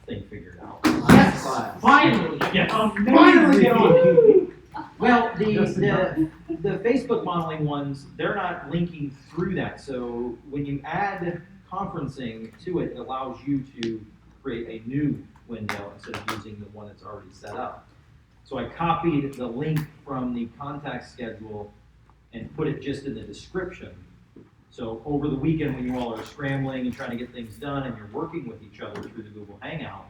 thing figured out. Yes, Class. finally. Yes. Finally get on. Well, the Facebook modeling ones, they're not linking through that. So when you add conferencing to it, it allows you to create a new window instead of using the one that's already set up. So I copied the link from the contact schedule and put it just in the description. So over the weekend when you all are scrambling and trying to get things done and you're working with each other through the Google Hangout,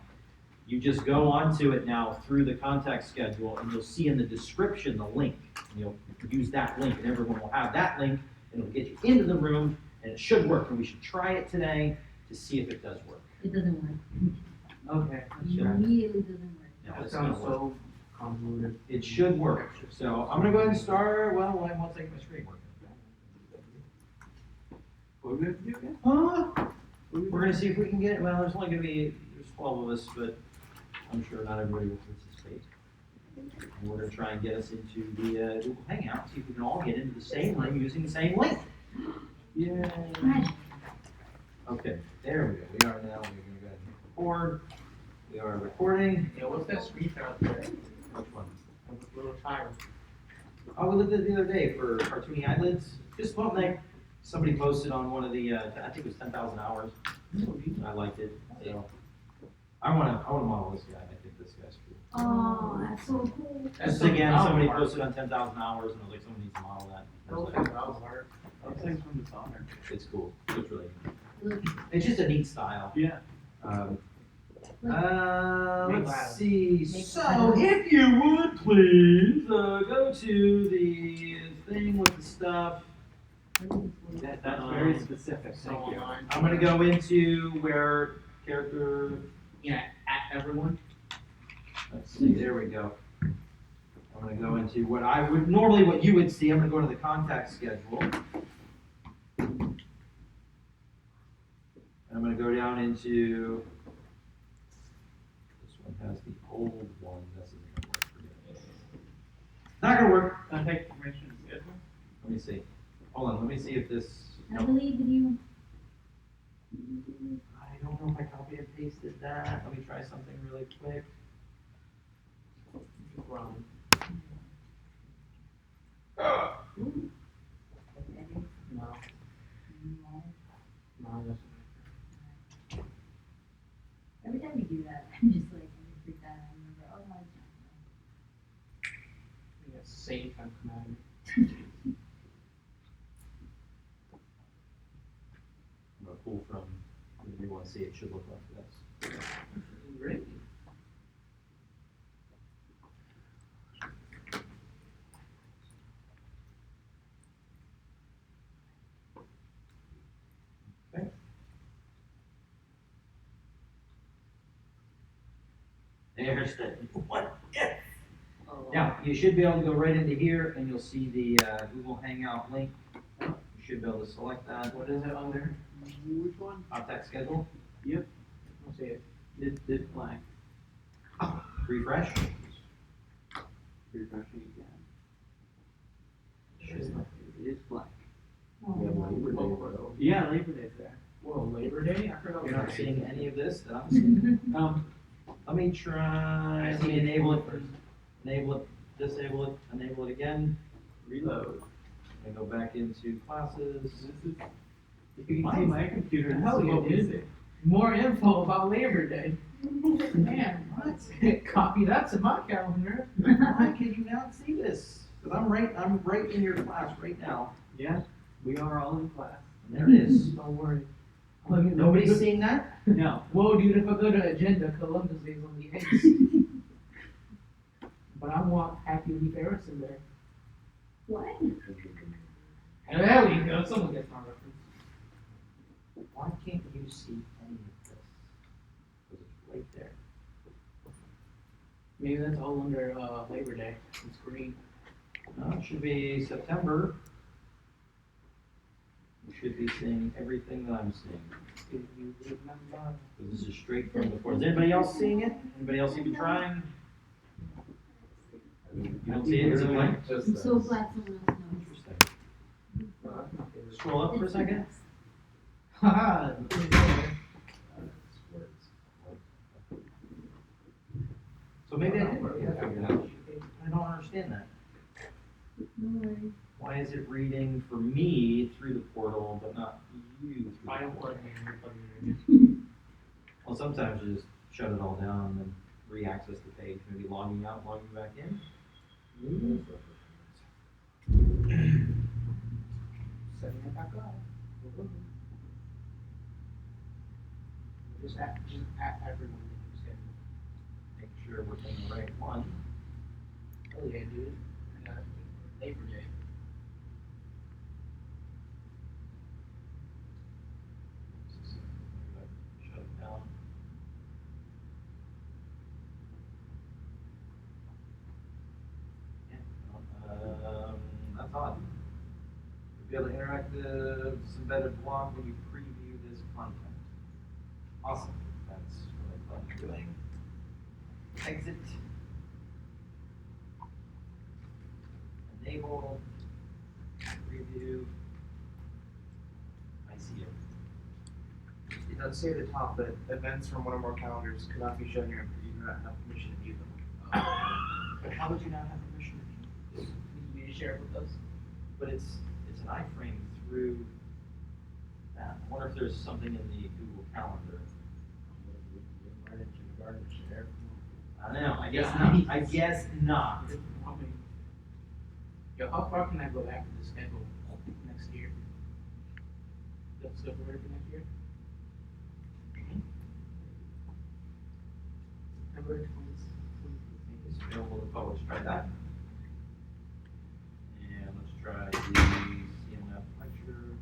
you just go onto it now through the contact schedule and you'll see in the description the link. And you'll use that link and everyone will have that link and it'll get you into the room and it should work. And we should try it today to see if it does work. It doesn't work. Okay. It immediately doesn't work. Yeah, That it's gonna sounds work. so convoluted. It should work. So I'm gonna go ahead and start, well, I won't take my screen working. What are we gonna do again? We're gonna see if we can get, well, there's only gonna be, there's 12 of us, but I'm sure not everybody will participate. And we're gonna try and get us into the Google Hangout, see if we can all get into the same room using the same link. Yay. Right. Okay, there we go. We are now, we're gonna go ahead and record. We are recording. Yeah, what's that screen out there? Which one? With the little timer. Oh, we looked at it the other day for cartoony eyelids. Just one thing, somebody posted on one of the, I think it was 10,000 hours. I liked it, so. I wanna model this guy. I think this guy's cool. Oh, that's so cool. Just again, somebody posted on 10,000 hours and I was like, someone needs to model that. I was like, Thanks from the honor. it's cool. It's really neat. Look, It's just a neat style. Yeah. Let's see. So, if you would please go to the thing with the stuff. That's very specific, thank you. I'm gonna go into where character. Yeah, at everyone. Let's see. There we go. I'm gonna go into what I would normally what you would see. I'm gonna go into the contact schedule. And I'm gonna go down into. This one has the old one. This isn't gonna work. Forget it. Not gonna work. Contact information schedule. Let me see. Hold on. Let me see if this. I believe in you. I don't know if I copied and pasted that. Let me try something really quick. Just run. No. No, that's. Every time you do that, I'm just like, I freak out. I remember, oh no, it's Yeah, save and command. I'm gonna pull from. If you want to see, it should look like this. Great. Okay. There's the what if. Now, you should be able to go right into here and you'll see the Google Hangout link. You should be able to select that. What is it on there? Which one? Contact schedule. I'll see it. It's blank. Refresh. Refreshing again. Should- It is blank. Oh, Yeah, no. Labor Day, bro. Yeah, Labor Day's there. Whoa, Labor Day? I forgot. You're not seeing any of this that I'm seeing? Let me try, let me enable it first. Enable it, disable it, enable it again. Reload. And go back into classes. This is, if you can see my computer, this Hell is yeah, what we dude. see. More info about Labor Day. Man, What? copy that to my calendar. Why can you not see this? Because I'm right in your class right now. Yeah, we are all in class. And there it is. Don't worry. Nobody's seeing that? No. Whoa, dude, if I go to agenda, Columbus Day is on the 8th. But I want Happy Leaf Harrison there. What? And there we go, someone gets my reference. Why can't you see any of this? Because it's right there. Maybe that's all under Labor Day. It's green. No, it should be September. You should be seeing everything that I'm seeing. Do you remember? This is straight from the board. Is anybody else seeing it? Anybody else even trying? You don't see it? Is it blank? I'm so glad someone else knows. Interesting. Scroll up for a second. Haha. So maybe I did figure it out. I don't understand that. No worries. Why is it reading for me through the portal, but not you through the I am portal? plugging in, you're plugging in. Well, sometimes you just shut it all down and then re-access the page, maybe logging out, logging back in. Setting it back up. Just add everyone in your schedule. Make sure we're in the right one. Oh yeah, dude. I got Labor Day. Shut it down. Yeah, that's odd. You'll be able to interact with this embedded block when you preview this content. Awesome. That's what I thought doing. Exit. Enable. Preview. I see it. It does say at the top that events from one or more calendars could not be shown here because you do not have permission to view them. But how would you not have permission to view? Need me to share it with us? But it's an iframe through that. I wonder if there's something in the Google Calendar. I don't know, I guess Yeah. not. I guess not. I mean, yo, how far can I go back to the schedule next year? That's February for next year? February 20. It's available to publish, try that. And let's try the CMF lecture.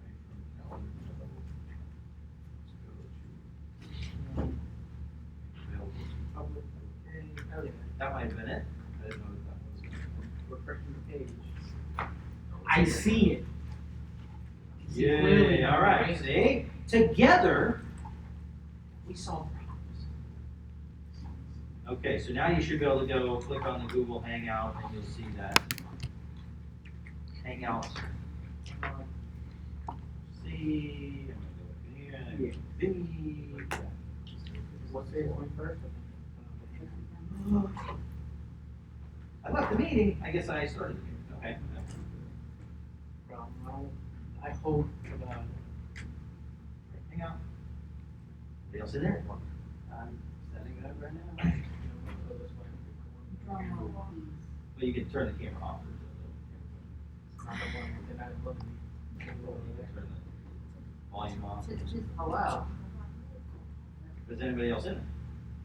Right from calendar. Let's go to available to public, okay. Oh yeah, That might have been it. I didn't know that was. refreshing the page. I see it. See clearly Yeah, now, all right, right? see? Together, we solve problems. Okay, so now you should be able to go click on the Google Hangout and you'll see that. Hangout. See, I'm gonna go here, Vinny. What's the one first? I left the meeting, I guess I started the meeting, okay. I hope, Hangout. Anybody else in there? I'm setting it up right now. Draw more keys. Well, you can turn the camera off. not the one that I love. Turn the volume off. Just Oh, wow. Is anybody else in it?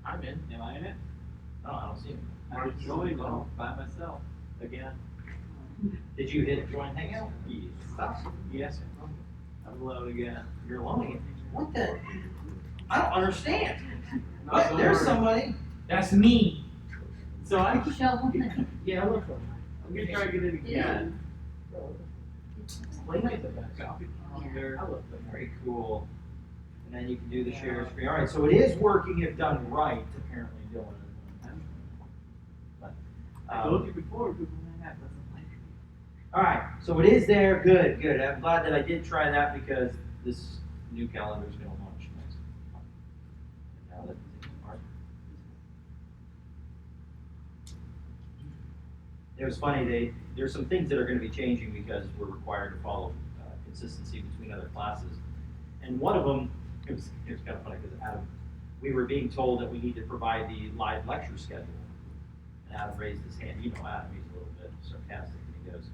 I'm in. Am I in it? No, I don't see him. I just joined all by myself again. Did you hit join hangout? Yes. Stop. Yes. I'm alone again. You're alone again. What the? I don't understand. No, What? don't There's worry. somebody. That's me. So I, shovel. Yeah, I look for I'm gonna try to get it again. Late night the best. Copy I calendar. look for Very cool. And then you can do the share screen. All right, so it is working if done right, apparently, Dylan. But, I told you before, Google Hangout doesn't like me. all right, so it is there. Good, good. I'm glad that I did try that because this new calendar is going to launch next month. Now that it's in March. It was funny. There's some things that are going to be changing because we're required to follow consistency between other classes. And one of them, it was kind of funny because Adam, we were being told that we need to provide the live lecture schedule. And Adam raised his hand. You know Adam, he's a little bit sarcastic, and he goes,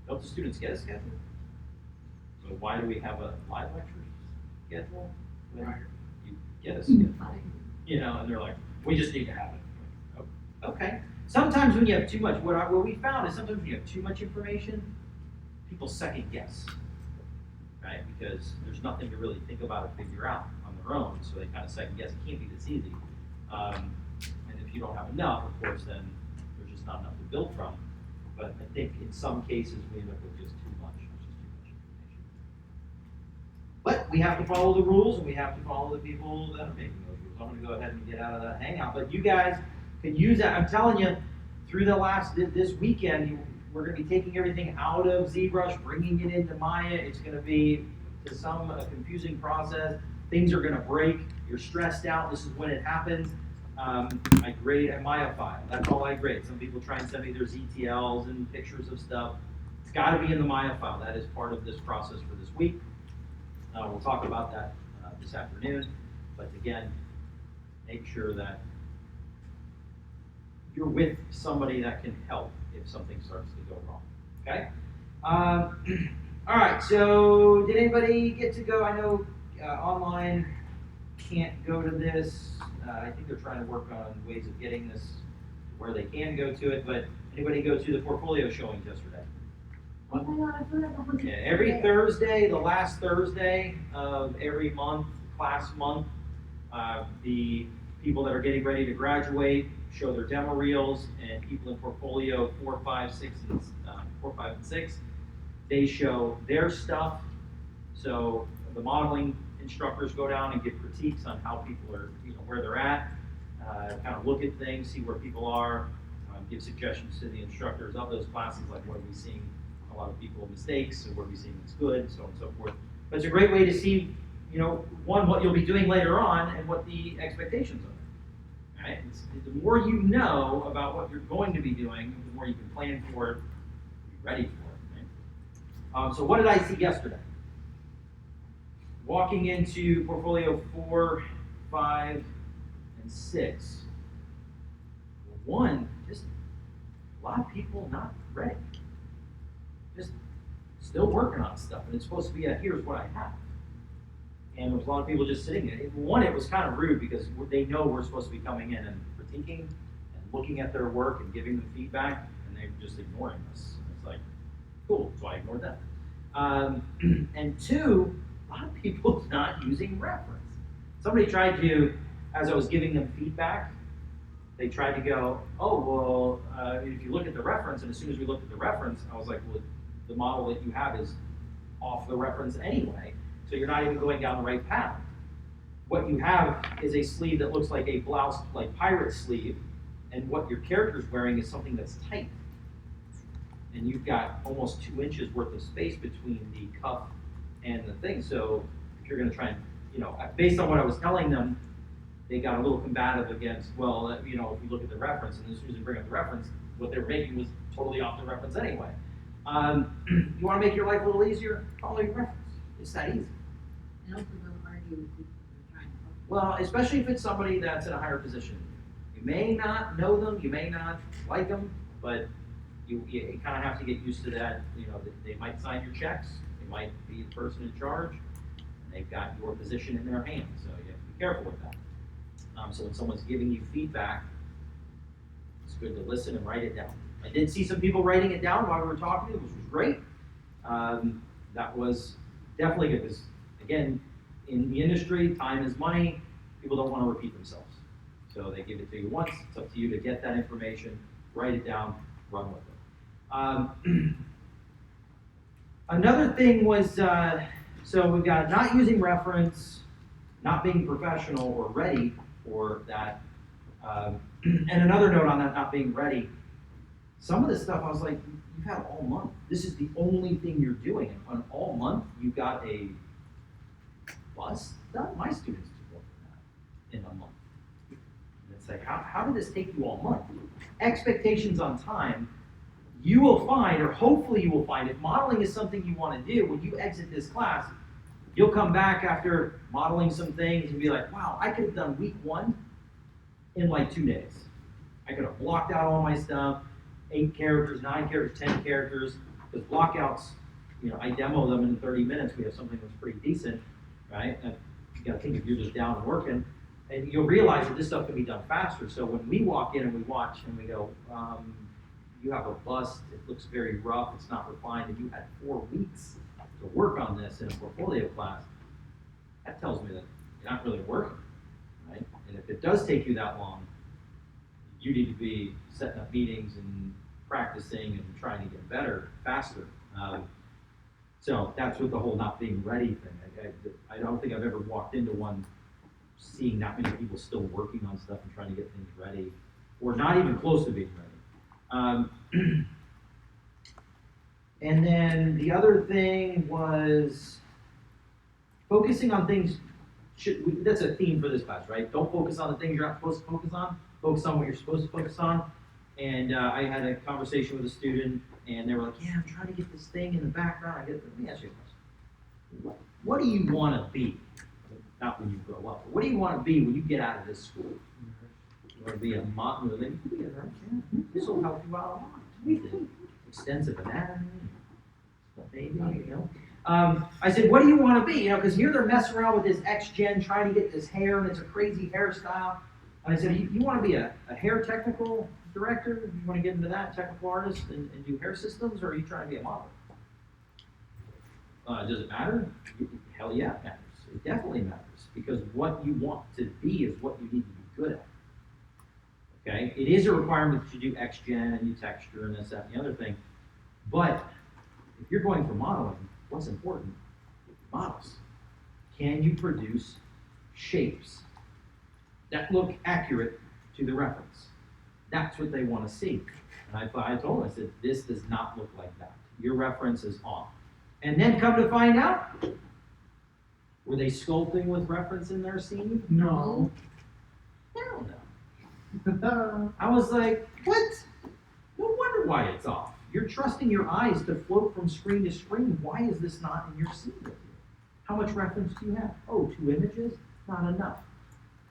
"Don't the students get a schedule? So why do we have a live lecture schedule when you get a schedule?" You know, and they're like, "We just need to have it." Oh, okay. Sometimes when you have too much, what we found is sometimes when you have too much information, people second guess, right? Because there's nothing to really think about or figure out on their own, so they kind of second guess. It can't be this easy. And if you don't have enough, of course, then there's just not enough to build from. But I think in some cases we end up with just too much, information. But we have to follow the rules, and we have to follow the people that are making those rules. I'm going to go ahead and get out of that hangout. But you guys can use that. I'm telling you, through this weekend, we're going to be taking everything out of ZBrush, bringing it into Maya. It's going to be, to some, a confusing process. Things are going to break. You're stressed out. This is when it happens. I grade a Maya file. That's all I grade. Some people try and send me their ZTLs and pictures of stuff. It's got to be in the Maya file. That is part of this process for this week. We'll talk about that this afternoon. But again, make sure that you're with somebody that can help if something starts to go wrong. Okay? All right, so did anybody get to go? I know online can't go to this. I think they're trying to work on ways of getting this where they can go to it, but anybody go to the portfolio showings yesterday? Oh my god, I forgot the Okay, every Thursday, the last Thursday of every month, class month, the people that are getting ready to graduate show their demo reels, and people in portfolio 4, 5, and 6, they show their stuff. So the modeling instructors go down and give critiques on how people are, where they're at, kind of look at things, see where people are, give suggestions to the instructors of those classes, like what are we seeing a lot of people mistakes, and what are we seeing that's good, so on and so forth. But it's a great way to see, one, what you'll be doing later on and what the expectations are. Right? The more you know about what you're going to be doing, the more you can plan for it, be ready for it. Right? So what did I see yesterday? Walking into portfolio 4, 5, and 6. One, just a lot of people not ready. Just still working on stuff, and it's supposed to be here's what I have. And there's a lot of people just sitting there. One, it was kind of rude because they know we're supposed to be coming in and critiquing and looking at their work and giving them feedback, and they're just ignoring us. It's like, cool, so I ignored them. And two, a lot of people not using reference. Somebody tried to, as I was giving them feedback, they tried to go, oh, well, if you look at the reference, and as soon as we looked at the reference, I was like, well, the model that you have is off the reference anyway, so you're not even going down the right path. What you have is a sleeve that looks like a blouse, like pirate sleeve, and what your character's wearing is something that's tight. And you've got almost 2 inches worth of space between the cuff and the thing. So if you're going to try and, based on what I was telling them, they got a little combative against, well, if you look at the reference, and as soon as you bring up the reference, what they were making was totally off the reference anyway. You want to make your life a little easier? Follow your reference. It's that easy. And also don't argue with people who are trying to help. Well, especially if it's somebody that's in a higher position. You may not know them, you may not like them, but you kind of have to get used to that. They might sign your checks, they might be the person in charge, and they've got your position in their hands, so you have to be careful with that. So when someone's giving you feedback, it's good to listen and write it down. I did see some people writing it down while we were talking, which was great. That was definitely good, because again, in the industry, time is money. People don't want to repeat themselves. So they give it to you once. It's up to you to get that information, write it down, run with it. Another thing was, so we've got not using reference, not being professional or ready for that. And another note on that, not being ready. Some of this stuff I was like, you've had all month. This is the only thing you're doing. And on all month, you got a bus done. My students did more than that in a month. And it's like, how did this take you all month? Expectations on time. You will find, or hopefully you will find, if modeling is something you want to do, when you exit this class, you'll come back after modeling some things and be like, wow, I could have done week 1 in like 2 days. I could have blocked out all my stuff, 8 characters, 9 characters, 10 characters, because blockouts, I demo them in 30 minutes. We have something that's pretty decent, right? And you got to think if you're just down and working, and you'll realize that this stuff can be done faster. So when we walk in and we watch and we go, you have a bust, it looks very rough, it's not refined, and you had 4 weeks to work on this in a portfolio class, that tells me that you're not really working, right? And if it does take you that long, you need to be setting up meetings and practicing and trying to get better, faster. So that's what the whole not being ready thing. I don't think I've ever walked into one seeing that many people still working on stuff and trying to get things ready, or not even close to being ready. And then the other thing was focusing on things that's a theme for this class, right? Don't focus on the things you're not supposed to focus on. Focus on what you're supposed to focus on. And I had a conversation with a student, and they were like, "Yeah, I'm trying to get this thing in the background." Let me ask you a question. What do you want to be? Not when you grow up. But what do you want to be when you get out of this school? You want to be a modern living? This will help you out a lot. We did extensive anatomy, maybe, you know. I said, what do you want to be? You know, because here they're messing around with this X-Gen, trying to get this hair, and it's a crazy hairstyle. And I said, you want to be a hair technical director? You want to get into that, technical artist, and do hair systems, or are you trying to be a model? Does it matter? Hell yeah, it matters. It definitely matters, because what you want to be is what you need to be good at. Okay? It is a requirement that you do X-Gen and you texture and this, that, and the other thing. But if you're going for modeling, what's important? Models. Can you produce shapes that look accurate to the reference? That's what they want to see. And I told them, I said, this does not look like that. Your reference is off. And then come to find out, were they sculpting with reference in their scene? No. Hell no. I was like, what? No wonder why it's off. You're trusting your eyes to float from screen to screen. Why is this not in your scene with you? How much reference do you have? Oh, 2 images? Not enough.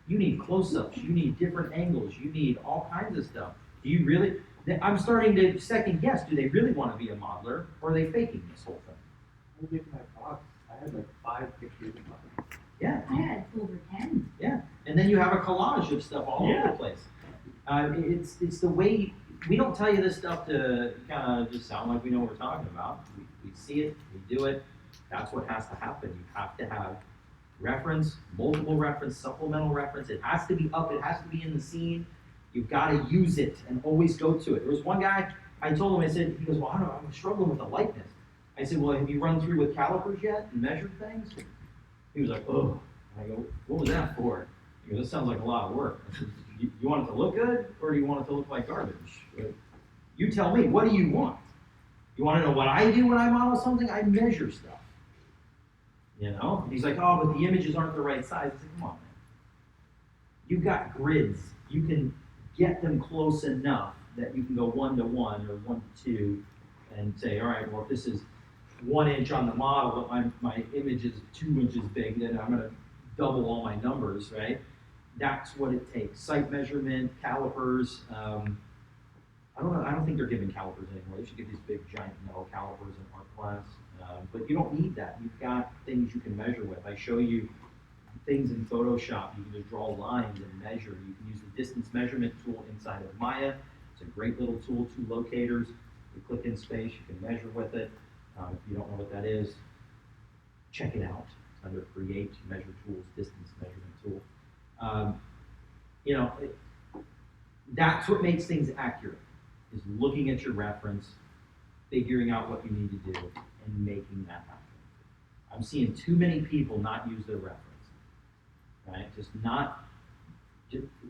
You need close-ups. You need different angles. You need all kinds of stuff. Do you really? I'm starting to second guess. Do they really want to be a modeler, or are they faking this whole thing? I did my box. I had like 5 pictures of mine. Yeah. I had over 10. Yeah. And then you have a collage of stuff all over the place. It's the way, we don't tell you this stuff to kind of just sound like we know what we're talking about. We see it, we do it. That's what has to happen. You have to have reference, multiple reference, supplemental reference. It has to be up, it has to be in the scene. You've got to use it and always go to it. There was one guy, I told him, I said, he goes, well, I'm struggling with the likeness. I said, well, have you run through with calipers yet and measured things? He was like, oh. I go, what was that for? He goes, this sounds like a lot of work. I said, you want it to look good, or do you want it to look like garbage? You tell me, what do you want? You want to know what I do when I model something? I measure stuff. You know? And he's like, oh, but the images aren't the right size. I said, come on, man. You've got grids. You can get them close enough that you can go 1 to 1 or 1 to 2 and say, all right, well, if this is 1 inch on the model, but my image is 2 inches big, then I'm going to double all my numbers, right? That's what it takes. Site measurement, calipers. I don't think they're giving calipers anymore. They should give these big giant metal calipers in art class. But you don't need that. You've got things you can measure with. I show you things in Photoshop. You can just draw lines and measure. You can use the distance measurement tool inside of Maya. It's a great little tool, 2 locators. You click in space, you can measure with it. If you don't know what that is, check it out. It's under Create, Measure Tools, Distance Measurement Tool. That's what makes things accurate, is looking at your reference, figuring out what you need to do, and making that happen. I'm seeing too many people not use their reference, right? Just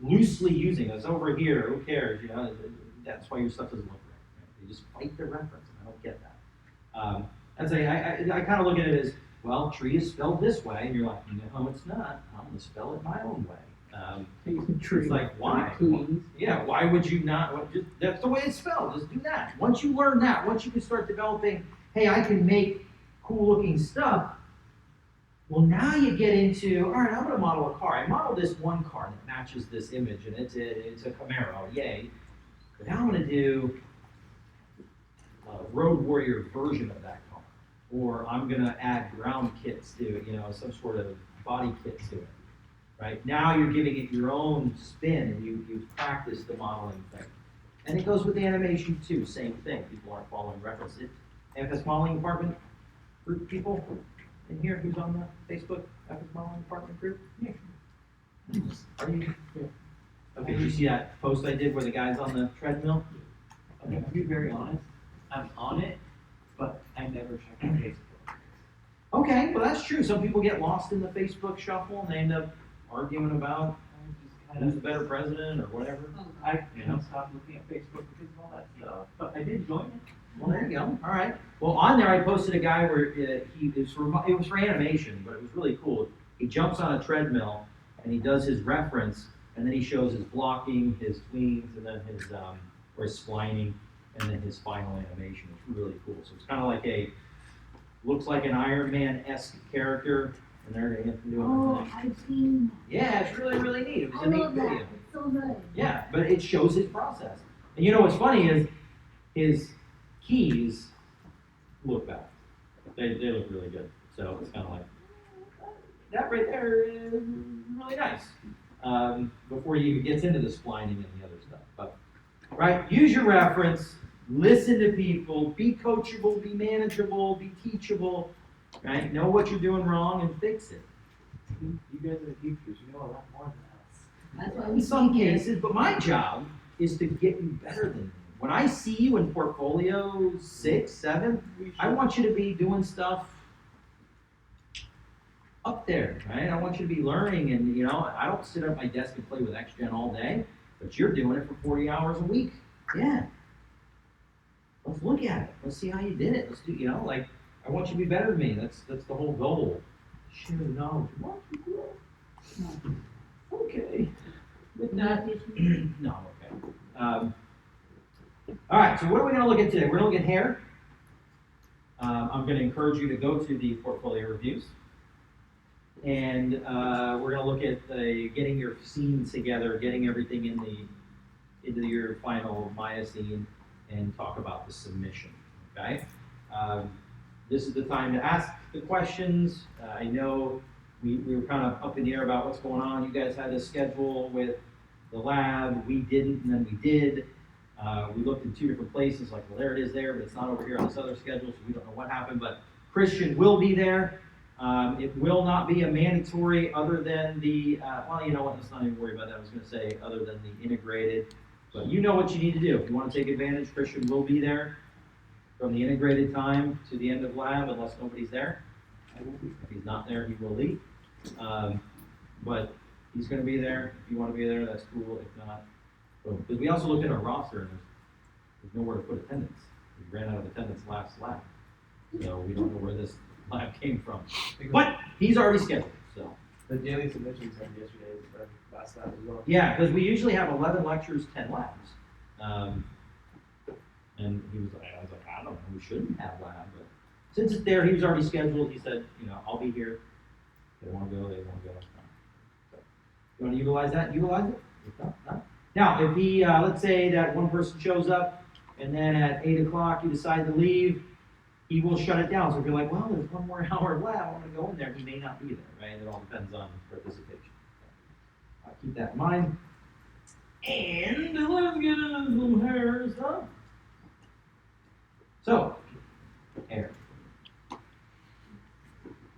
loosely using us over here, who cares, you know? That's why your stuff doesn't look right? They just fight their reference, and I don't get that. I kind of look at it as, well, tree is spelled this way, and you're like, no, it's not. I'm going to spell it my own way. It's like, why? Yeah, why would you not? That's the way it's spelled. Just do that. Once you learn that, once you can start developing, hey, I can make cool-looking stuff. Well, now you get into, all right, I'm going to model a car. I modeled this one car that matches this image, and it's a Camaro, yay. But now I'm going to do a Road Warrior version of that car. Or I'm going to add ground kits to it, some sort of body kit to it. Right? Now you're giving it your own spin, and you've practiced the modeling thing. And it goes with the animation too, same thing. People aren't following references. FS Modeling Department group people in here, who's on the Facebook FS Modeling Department group? Yeah. Are you? Yeah. Okay, did you see that post I did where the guy's on the treadmill? Okay, to be very honest, I'm on it, but I never check my Facebook. Okay, well that's true. Some people get lost in the Facebook shuffle and they end up arguing about who's the better president or whatever. I stopped looking at Facebook because of all that stuff, but I did join it. Well, there you go. All right. Well, on there I posted a guy where it was for animation, but it was really cool. he jumps on a treadmill and he does his reference, and then he shows his blocking, his tweenes, and then his or his splining, and then his final animation. It's really cool. So it's kind of like looks like an Iron Man-esque character, and they're gonna get to do Oh, everything. I've seen Yeah, it's really, really neat. It was that. a I neat love video. that. It's so good. Yeah, but it shows his process. And you know what's funny is his keys look bad. They look really good. So it's kind of like, that right there is really nice. Before he even gets into the splining and the other stuff. But, right, use your reference, listen to people, be coachable, be manageable, be teachable, right? Know what you're doing wrong and fix it. You guys are the teachers, you know a lot more than us. That's why we In some speak it. cases, but my job is to get you better than me. When I see you in portfolio 6, 7, I want you to be doing stuff up there, right? I want you to be learning, and I don't sit at my desk and play with XGen all day, but you're doing it for 40 hours a week. Yeah. Let's look at it. Let's see how you did it. Let's do, I want you to be better than me. That's the whole goal. Share the knowledge. Watch you grow. Okay. With that, no, okay. All right, so what are we going to look at today? We're going to look at hair. I'm going to encourage you to go to the portfolio reviews. And we're going to look at getting your scenes together, getting everything into your final Maya scene, and talk about the submission, okay? This is the time to ask the questions. I know we were kind of up in the air about what's going on. You guys had a schedule with the lab. We didn't, and then we did. We looked in 2 different places, like, well, there it is there, but it's not over here on this other schedule, so we don't know what happened. But Christian will be there. It will not be a mandatory other than the, well, you know what, let's not even worry about that. I was going to say other than the integrated. But you know what you need to do. If you want to take advantage, Christian will be there from the integrated time to the end of lab unless nobody's there. If he's not there, he will leave. But he's going to be there. If you want to be there, that's cool. If not, boom. Because we also looked at our roster and there's nowhere to put attendance. We ran out of attendance last lab. So we don't know where this lab came from. But he's already scheduled, so. The daily submissions from yesterday, last lab as well. Yeah, because we usually have 11 lectures, 10 labs. And I was like, I don't know, we shouldn't have lab, but since it's there, he was already scheduled. He said, I'll be here. They want to go, they want to go. So, you want to utilize that? Utilize it. If not, not. Now, if he, let's say that one person shows up, and then at 8 o'clock you decide to leave, he will shut it down. So if you're like, well, there's 1 more hour of lab, I want to go in there, he may not be there, right? It all depends on participation. Keep that in mind. And let's get into some hair stuff. So, hair.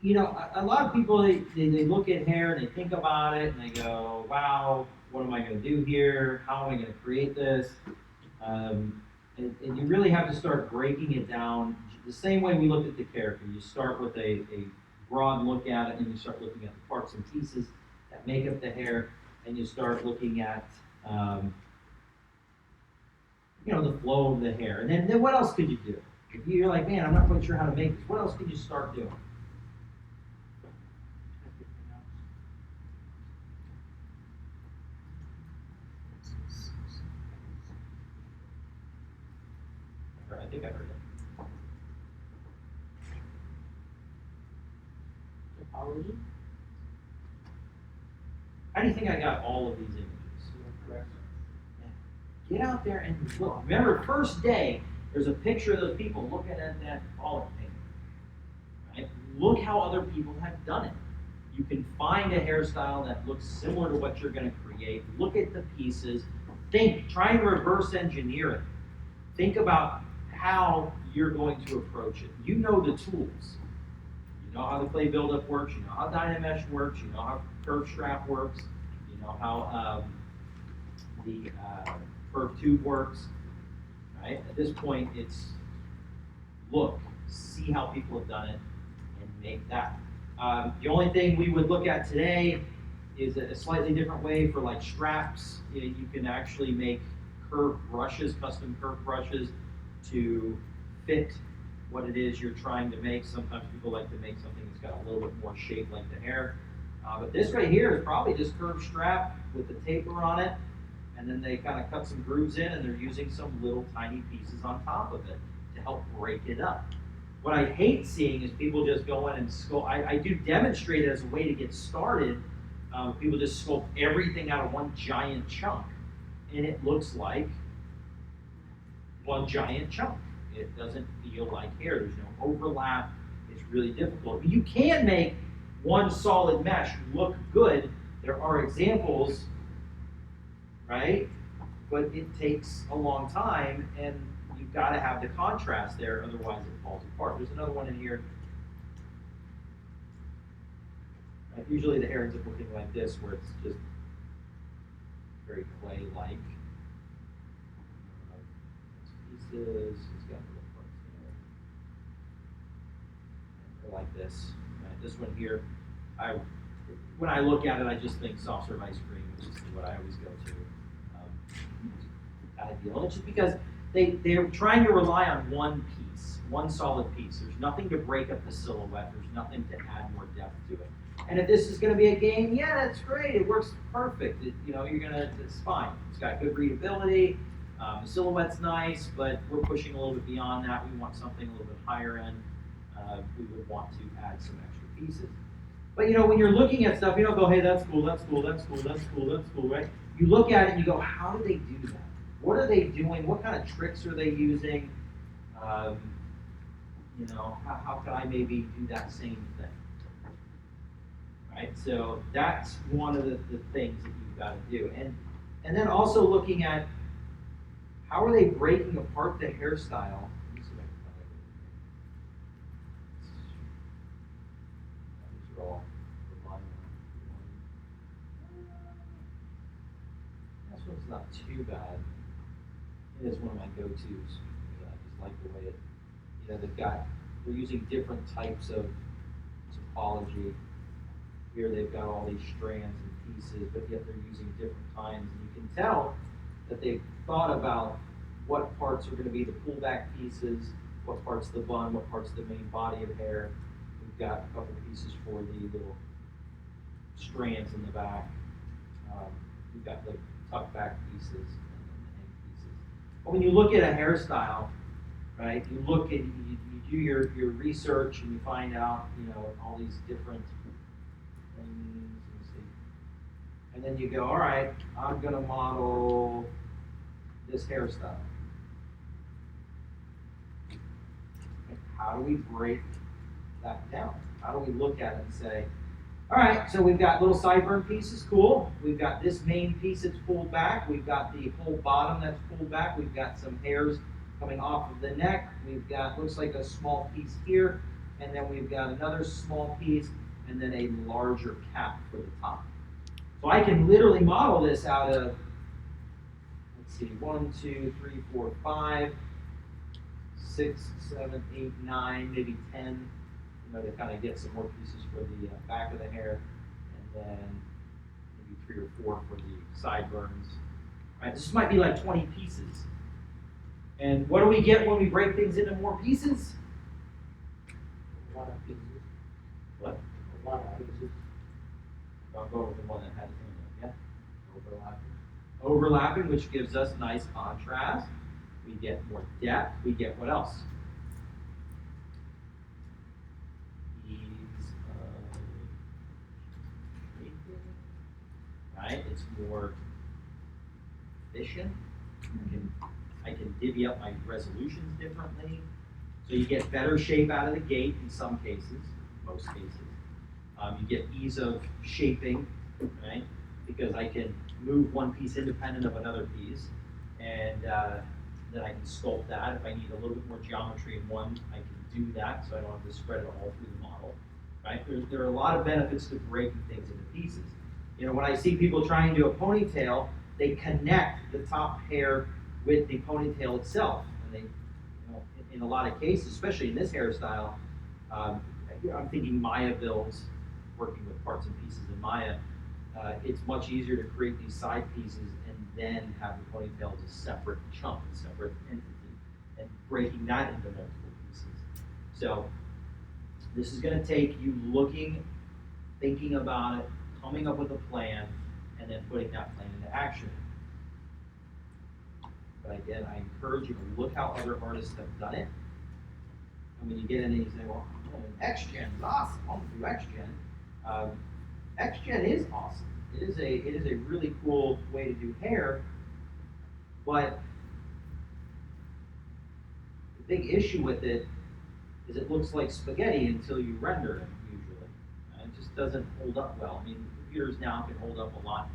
A lot of people, they look at hair and they think about it and they go, wow, what am I going to do here? How am I going to create this? And you really have to start breaking it down the same way we looked at the character. You start with a broad look at it, and you start looking at the parts and pieces that make up the hair, and you start looking at the flow of the hair. And then what else could you do? If you're like, man, I'm not quite sure how to make this, what else can you start doing? I think I heard it. Topology? How do you think I got all of these images? Get out there and look. Remember, first day, there's a picture of those people looking at that falling painting. Right? Look how other people have done it. You can find a hairstyle that looks similar to what you're going to create. Look at the pieces. Think. Try and reverse engineer it. Think about how you're going to approach it. You know the tools. You know how the clay buildup works. You know how Dynamesh works. You know how curve strap works. You know how the curved tube works. Right? At this point, it's look, see how people have done it, and make that. The only thing we would look at today is a slightly different way for like straps. You can actually make curved brushes, custom curved brushes, to fit what it is you're trying to make. Sometimes people like to make something that's got a little bit more shape like the hair. But this right here is probably just curved strap with the taper on it, and then they kind of cut some grooves in, and they're using some little tiny pieces on top of it to help break it up. What I hate seeing is people just go in and sculpt. I do demonstrate it as a way to get started. People just sculpt everything out of one giant chunk, and it looks like one giant chunk. It doesn't feel like hair. There's no overlap. It's really difficult. You can make one solid mesh look good. There are examples, right? But it takes a long time, and you've got to have the contrast there, otherwise it falls apart. There's another one in here. Usually the hair ends up looking like this, where it's just very clay-like. Pieces, it's got little parts there. They're like this. Right? This one here, when I look at it, I just think soft serve ice cream, which is what I always go to. Ideal. And it's just because they're trying to rely on one piece, one solid piece. There's nothing to break up the silhouette. There's nothing to add more depth to it. And if this is going to be a game, yeah, that's great. It works perfect. It's fine. It's got good readability. The silhouette's nice, but we're pushing a little bit beyond that. We want something a little bit higher end. We would want to add some extra pieces. But when you're looking at stuff, you don't go, hey, that's cool, that's cool, that's cool, that's cool, that's cool, right? You look at it and you go, how do they do that? What are they doing? What kind of tricks are they using? How can I maybe do that same thing? Right? So that's one of the things that you've got to do. And then also looking at how are they breaking apart the hairstyle? Let me see if I can find it. These are all relying on. This one's not too bad. It is one of my go-tos. I just like the way they're using different types of topology. Here they've got all these strands and pieces, but yet they're using different kinds. And you can tell that they've thought about what parts are going to be the pullback pieces, what parts the bun, what parts the main body of hair. We've got a couple pieces for the little strands in the back. We've got the tuck back pieces and the hang pieces. But when you look at a hairstyle, right, you do your research and you find out, all these different things. Let me see. And then you go, all right, I'm going to model this hairstyle. How do we break that down? How do we look at it and say, all right, so we've got little sideburn pieces, cool. We've got this main piece that's pulled back. We've got the whole bottom that's pulled back. We've got some hairs coming off of the neck. We've got, looks like a small piece here. And then we've got another small piece and then a larger cap for the top. So I can literally model this out of, let's see, 1, 2, 3, 4, 5, 6, 7, 8, 9, maybe 10. To kind of get some more pieces for the back of the hair, and then maybe 3 or 4 for the sideburns. Right, this might be like 20 pieces. And what do we get when we break things into more pieces? A lot of pieces. What? A lot of pieces. I'll go with the one that has yeah. Overlapping, which gives us nice contrast. We get more depth. We get what else? Right? It's more efficient. I can divvy up my resolutions differently. So you get better shape out of the gate in some cases, most cases. You get ease of shaping, right? Because I can move one piece independent of another piece, and then I can sculpt that. If I need a little bit more geometry in one, I can do that, so I don't have to spread it all through the model. Right? There are a lot of benefits to breaking things into pieces. When I see people trying to do a ponytail, they connect the top hair with the ponytail itself. And they, in a lot of cases, especially in this hairstyle, I'm thinking Maya builds, working with parts and pieces in Maya. It's much easier to create these side pieces and then have the ponytail as a separate chunk, a separate entity, and breaking that into multiple pieces. So this is going to take you looking thinking about it, coming up with a plan, and then putting that plan into action. But again, I encourage you to look how other artists have done it. And when you get in and you say, well, XGen is awesome, I want to do XGen. XGen is awesome. It is a really cool way to do hair, but the big issue with it is it looks like spaghetti until you render it usually. It just doesn't hold up well. I mean, computers now can hold up a lot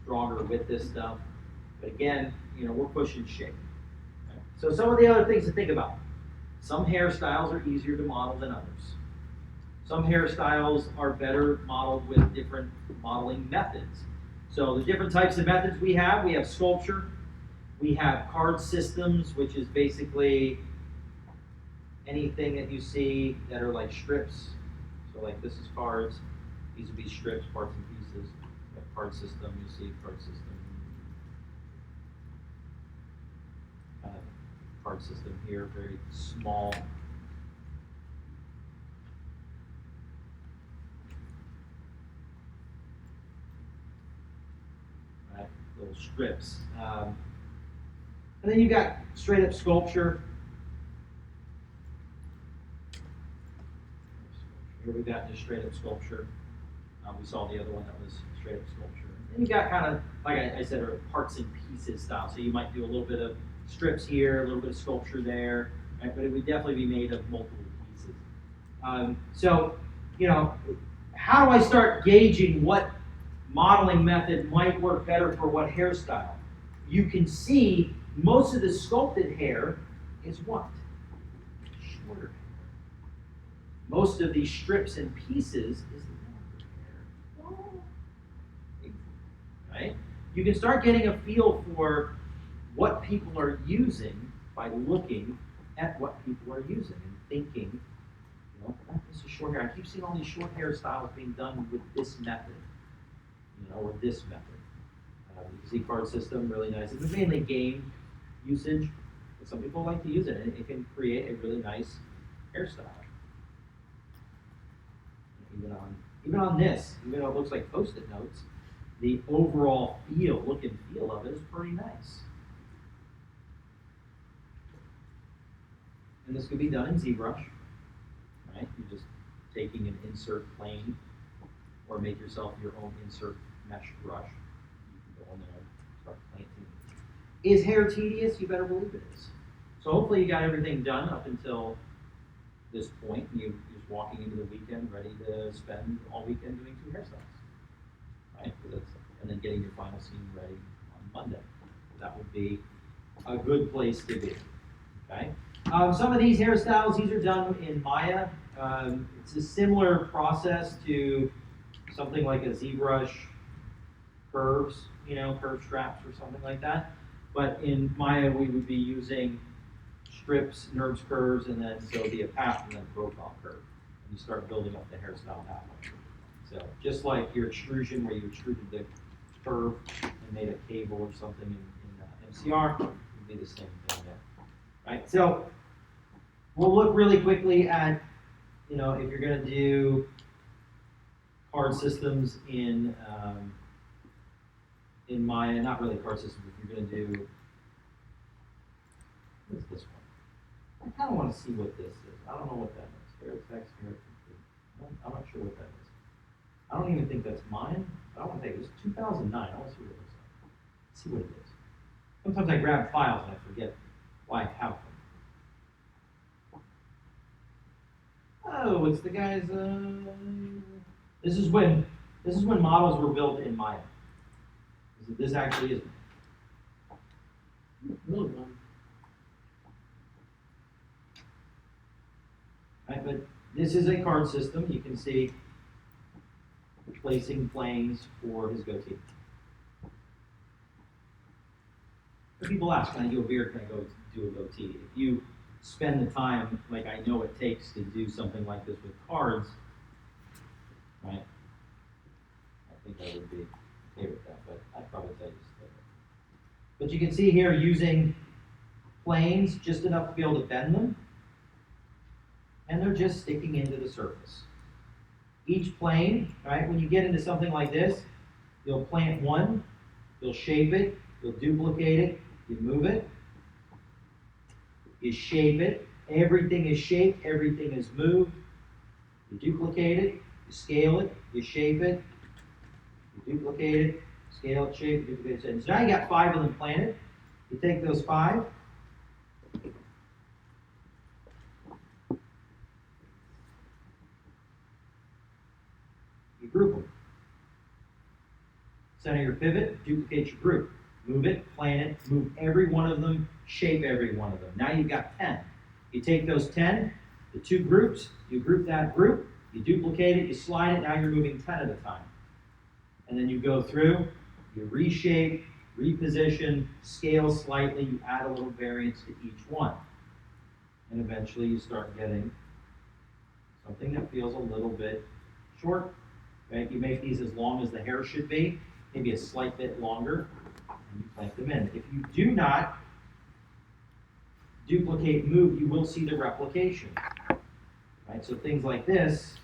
stronger with this stuff, but again, we're pushing shape. Okay? So some of the other things to think about. Some hairstyles are easier to model than others. Some hairstyles are better modeled with different modeling methods. So the different types of methods we have sculpture, we have card systems, which is basically anything that you see that are like strips. So like this is cards, these would be strips, parts and pieces. We have card system, you see card system. Card system here, very small. Right, little strips. And then you've got straight up sculpture. Here we've got just straight up sculpture. We saw the other one that was straight up sculpture. And you got kind of, like I said, parts and pieces style. So you might do a little bit of strips here, a little bit of sculpture there, right? But it would definitely be made of multiple pieces. So, how do I start gauging what modeling method might work better for what hairstyle? You can see most of the sculpted hair is what? Shorter hair. Most of these strips and pieces is longer hair. Right? You can start getting a feel for what people are using by looking at what people are using and thinking, this is short hair. I keep seeing all these short hairstyles being done with this method, or this method. You can see card system, really nice. It's mainly game usage, but some people like to use it, and it can create a really nice hairstyle. Even on this, even though it looks like Post-it notes, the overall look and feel of it is pretty nice. And this could be done in ZBrush, right? You're just taking an insert plane, or make yourself your own insert mesh brush. You can go in there and start planting. Is hair tedious? You better believe it is. So hopefully you got everything done up until this point, and you're just walking into the weekend ready to spend all weekend doing 2 hairstyles, right? And then getting your final scene ready on Monday. That would be a good place to be, okay? Some of these hairstyles, these are done in Maya. It's a similar process to something like a ZBrush curves, curve straps or something like that. But in Maya, we would be using strips, NURBS curves, and then so it'd be a path and then profile curve. And you start building up the hairstyle that way. So just like your extrusion, where you extruded the curve and made a cable or something in MCR, it would be the same thing there. Right? So we'll look really quickly at, if you're going to do card systems in Maya, not really card systems, if you're going to do, what is this one? I kind of want to see what this is. I don't know what that is. Hair text, hair complete. I'm not sure what that is. I don't even think that's mine. I want to think, it was 2009. I want to see what it looks like. Let's see what it is. Sometimes I grab files and I forget why I have them. Oh, it's the guy's. This is when models were built in Maya. This actually is. Really one. Right, but this is a card system. You can see placing planes for his goatee. People ask, can I do a beard? Can I go do a goatee? If you spend the time, like I know it takes to do something like this with cards, right? I think I would be okay with that, but I'd probably tell you to stay with it. But you can see here using planes just enough to be able to bend them, and they're just sticking into the surface. each plane, right, when you get into something like this, you'll plant one, you'll shape it, you'll duplicate it, you move it, you shape it, everything is shaped, everything is moved, you duplicate it, you scale it, you shape it, you duplicate it, scale it, shape it, duplicate it. So now you got 5 of them planted. You take those 5, you group them. Center your pivot, duplicate your group. Move it, plant it, move every one of them, shape every one of them. Now you've got 10. You take those 10, the 2 groups, you group that group, you duplicate it, you slide it, now you're moving 10 at a time. And then you go through, you reshape, reposition, scale slightly, you add a little variance to each one. And eventually you start getting something that feels a little bit short. Right? You make these as long as the hair should be, maybe a slight bit longer, and you plant them in. If you do not duplicate move, you will see the replication. Right? So things like this,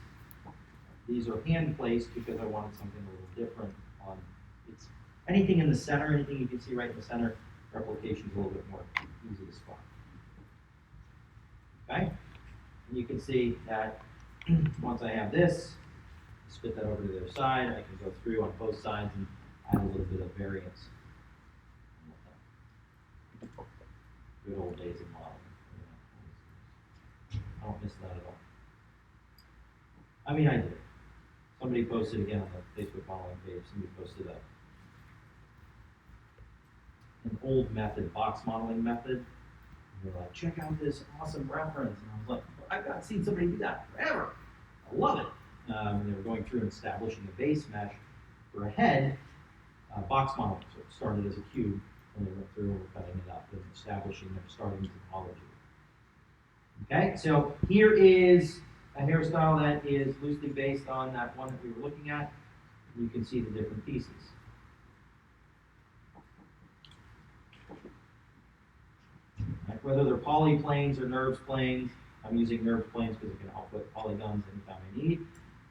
these are hand placed because I wanted something a little different on it's anything in the center, anything you can see right in the center, replication is a little bit more easy to spot. Okay? And you can see that once I have this, spit that over to the other side, I can go through on both sides and add a little bit of variance. Good old days of modeling. I don't miss that at all. I mean, I did. Somebody posted again on the Facebook modeling page, somebody posted an old method, box modeling method. And they're like, check out this awesome reference. And I was like, I've not seen somebody do that forever. I love it. And they were going through and establishing a base mesh for a head box model. So it started as a cube, and they went through and were cutting it up and establishing their starting topology. Okay, so here is a hairstyle that is loosely based on that one that we were looking at. You can see the different pieces. Like whether they're poly planes or NURBS planes, I'm using NURBS planes because it can output polygons anytime I need.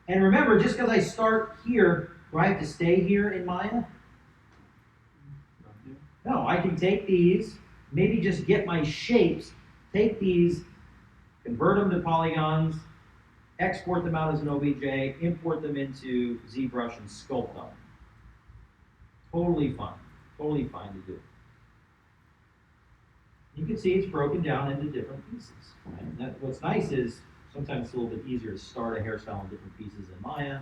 And remember, just because I start here, do I have to stay here in Maya? No, I can take these, maybe just get my shapes, take these, convert them to polygons, export them out as an OBJ, import them into ZBrush and sculpt them. Totally fine to do. You can see it's broken down into different pieces. Right? What's nice is sometimes it's a little bit easier to start a hairstyle in different pieces in Maya,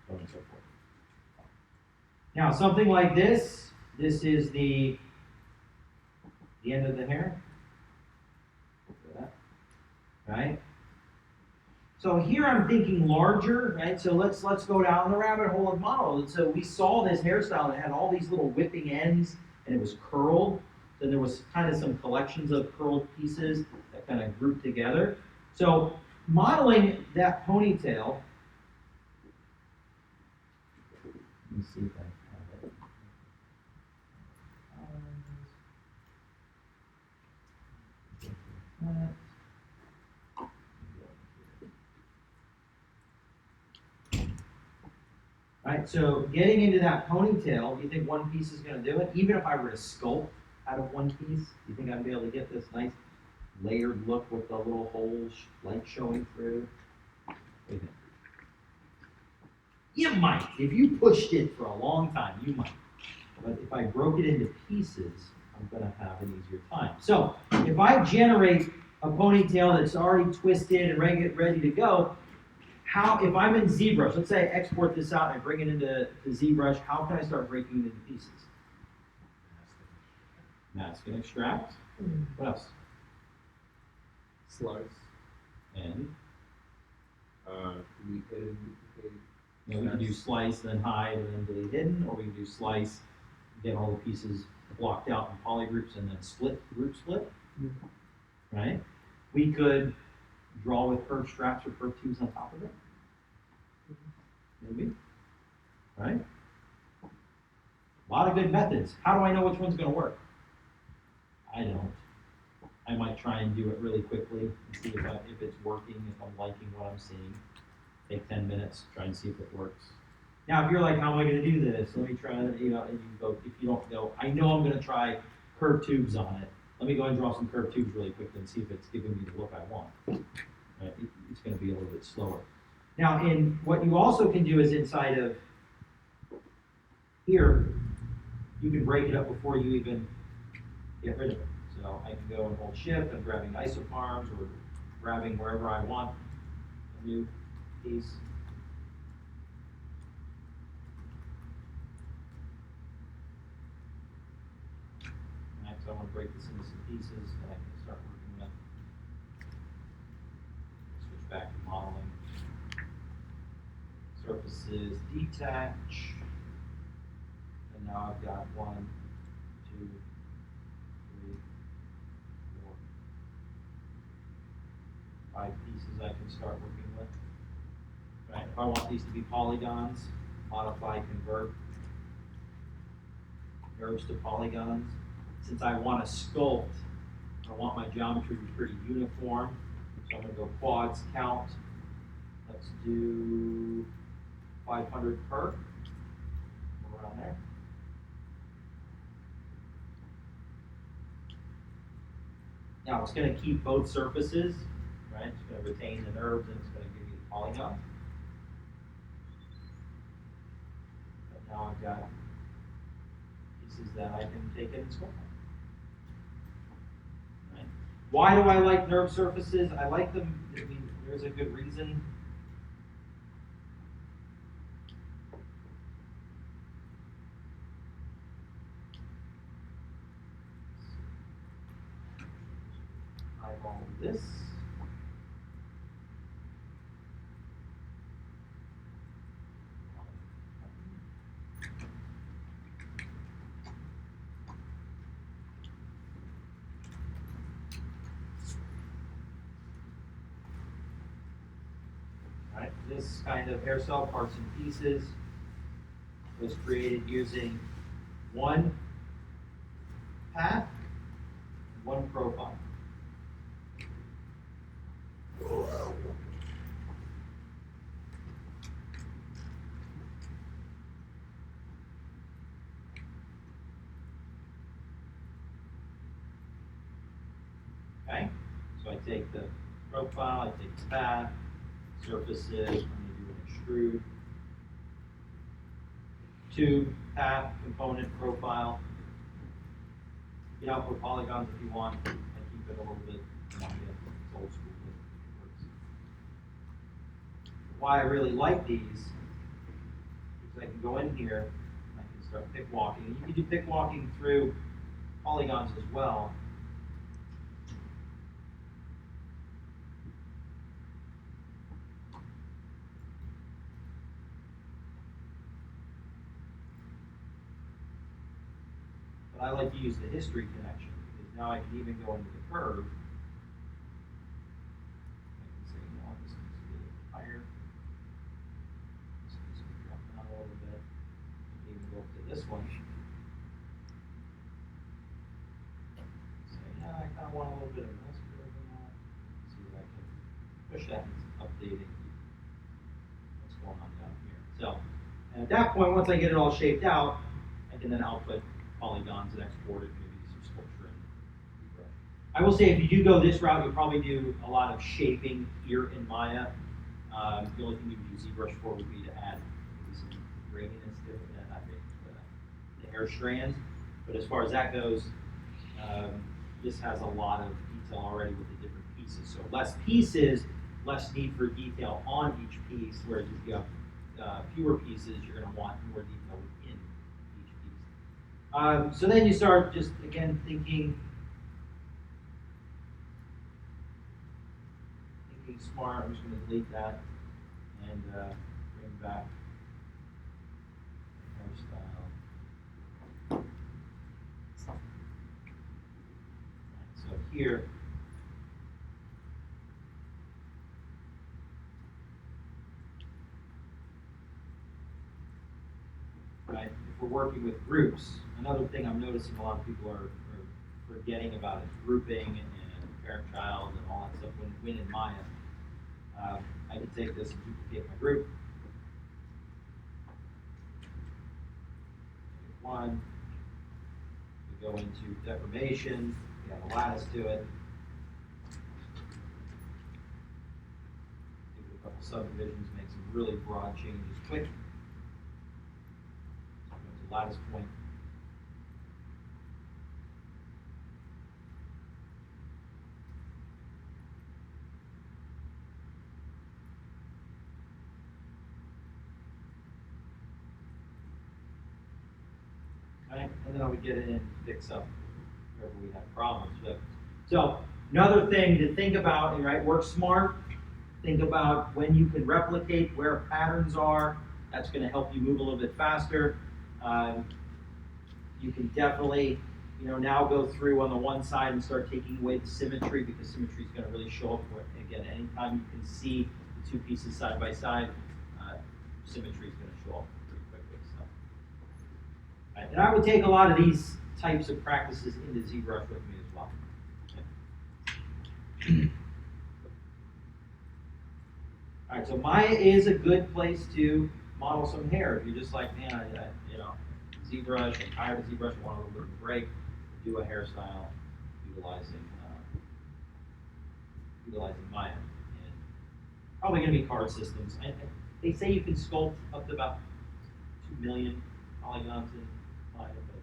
so on and so forth. Now, something like this is the end of the hair. Right? So here I'm thinking larger, right? So let's go down the rabbit hole of model. And so we saw this hairstyle that had all these little whipping ends, and it was curled. Then there was kind of some collections of curled pieces that kind of grouped together. So modeling that ponytail, let me see if I have it. Right, so getting into that ponytail, do you think one piece is going to do it? Even if I were to sculpt out of one piece, do you think I'd be able to get this nice layered look with the little holes, light showing through? What do you think? You might. If you pushed it for a long time, you might. But if I broke it into pieces, I'm going to have an easier time. So if I generate a ponytail that's already twisted and ready to go, if I'm in ZBrush, let's say I export this out and I bring it into ZBrush, how can I start breaking it into pieces? Mask and extract. What else? Slice. And Delete hidden, duplicate. we can do slice, then hide, and then delete hidden, or we can do slice, get all the pieces blocked out in polygroups, and then group split. Right? We could draw with curved straps or curved tubes on top of it. Maybe. Right? A lot of good methods. How do I know which one's going to work? I don't. I might try and do it really quickly and see if it's working, if I'm liking what I'm seeing. take 10 minutes, try and see if it works. Now, if you're like, how am I gonna do this? Let me try, and you go, if you don't go, I know I'm gonna try curved tubes on it. Let me go and draw some curved tubes really quickly and see if it's giving me the look I want. Right? It's gonna be a little bit slower. Now, what you also can do is inside of here, you can break it up before you even get rid of it. So I can go and hold shift, I'm grabbing isoforms or grabbing wherever I want a new piece. Right, so I want to break this into some pieces that I can start working with. Switch back to modeling. Surfaces detach. And now I've got 1, 2, 3, 4, 5 pieces I can start working with. Right? If I want these to be polygons, modify, convert curves to polygons. Since I want to sculpt, I want my geometry to be pretty uniform. So I'm going to go quads count. Let's do 500 per, around there. Now it's going to keep both surfaces, right? It's going to retain the NURBS and it's going to give you the polygon. But now I've got pieces that I can take in and sculpt. Right? Why do I like NURB surfaces? I like them, I mean, there's a good reason. Eyeball this. Right, this kind of hair cell parts and pieces was created using one path, one profile. Okay, so I take the profile, I take the path, surfaces, I'm going to do an extrude, tube, path, component, profile. You can output polygons if you want. I keep it a little bit, it's old school, but it works. Why I really like these is I can go in here, I can start pick walking. And you can do pick walking through polygons as well. But I like to use the history connection because now I can even go into the curve. I can say, no, this needs to be a little higher. This needs to drop down a little bit. I can even go up to this one. Say, yeah, I kind of want a little bit of this curve in that. See if I can push that and it's updating what's going on down here. So, and at that point, once I get it all shaped out, I can then output polygons and export it, maybe some sculpture in ZBrush. I will say if you do go this route, you'll probably do a lot of shaping here in Maya. The only thing you can use ZBrush for would be to add maybe some graininess to it, not the hair strands. But as far as that goes, this has a lot of detail already with the different pieces. So less pieces, less need for detail on each piece, whereas if you have fewer pieces, you're going to want more detail within each piece. So then you start just, again, thinking smart. I'm just going to delete that and bring back hairstyle. So here, right, if we're working with groups, another thing I'm noticing a lot of people are forgetting about is grouping and parent-child and all that stuff when in Maya. I can take this and duplicate my group. One. We go into deformation, we have a lattice to it. Give it a couple subdivisions, make some really broad changes quick. So go to lattice point. Right? And then I would get in and fix up wherever we have problems with. So another thing to think about, right? Work smart. Think about when you can replicate where patterns are. That's going to help you move a little bit faster. You can definitely, now go through on the one side and start taking away the symmetry, because symmetry is going to really show up. Again, anytime you can see the two pieces side by side, symmetry is going to show up pretty quickly. So. Right, and I would take a lot of these types of practices into ZBrush with me as well. Okay. All right, so Maya is a good place to model some hair. If you're just like, man, ZBrush, I'm tired of ZBrush, I want a little bit of a break, do a hairstyle utilizing Maya. And probably going to be card systems. They say you can sculpt up to about 2 million polygons in Maya, but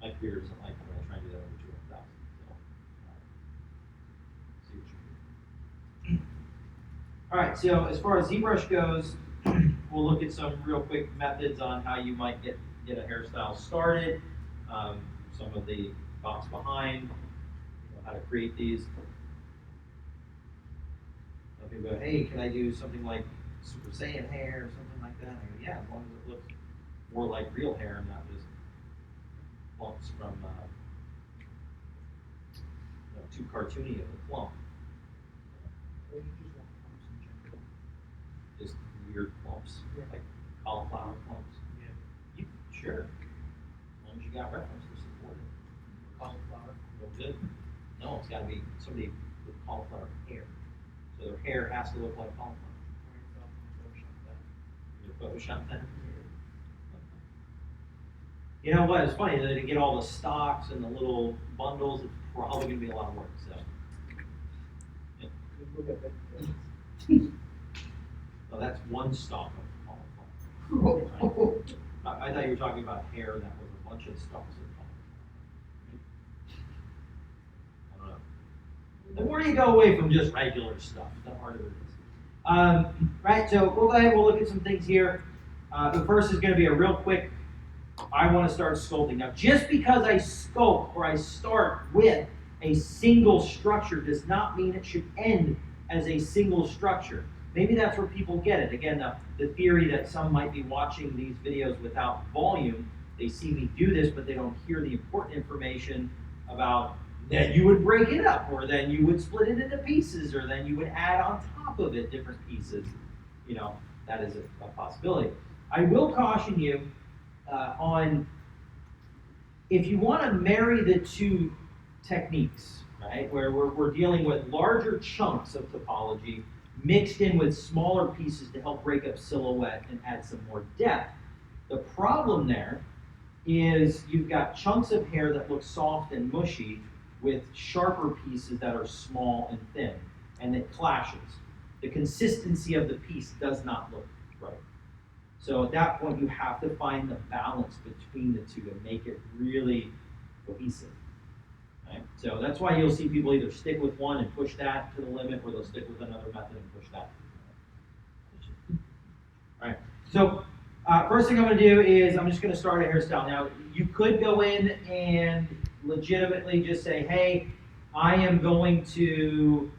my computer doesn't like when I try to do that over 200,000. So, see what you do. All right, so as far as ZBrush goes, we'll look at some real quick methods on how you might get a hairstyle started. Some of the box behind, how to create these. Some people go, hey, can I do something like Super Saiyan hair or something like that? I go, yeah, as long as it looks more like real hair and not just clumps from too cartoony of a clump. Or you just want clumps in general. Just weird clumps, like cauliflower clumps. Yeah. Sure, as long as you got reference to support it. Cauliflower. Real good. No, it's got to be somebody with cauliflower hair. So their hair has to look like cauliflower. You Photoshop that? You know what? It's funny that to get all the stocks and the little bundles, it's probably going to be a lot of work. So. Look at that. So that's one stalk of cauliflower. I thought you were talking about hair that was a bunch of stalks of cauliflower. I don't know. The more you go away from just regular stuff, the harder it is. Right, so we'll go ahead and we'll look at some things here. The first is going to be a real quick, I want to start sculpting. Now, just because I sculpt or I start with a single structure does not mean it should end as a single structure. Maybe that's where people get it. Again, the theory that some might be watching these videos without volume, they see me do this, but they don't hear the important information about then you would break it up, or then you would split it into pieces, or then you would add on top of it different pieces. That is a possibility. I will caution you on if you want to marry the two techniques, right, where we're dealing with larger chunks of topology mixed in with smaller pieces to help break up silhouette and add some more depth. The problem there is you've got chunks of hair that look soft and mushy with sharper pieces that are small and thin, and it clashes. The consistency of the piece does not look right. So at that point, you have to find the balance between the two and make it really cohesive. Right? So that's why you'll see people either stick with one and push that to the limit, or they'll stick with another method and push that to the limit. All right. So first thing I'm going to do is I'm just going to start a hairstyle. Now, you could go in and legitimately just say, hey, I am going to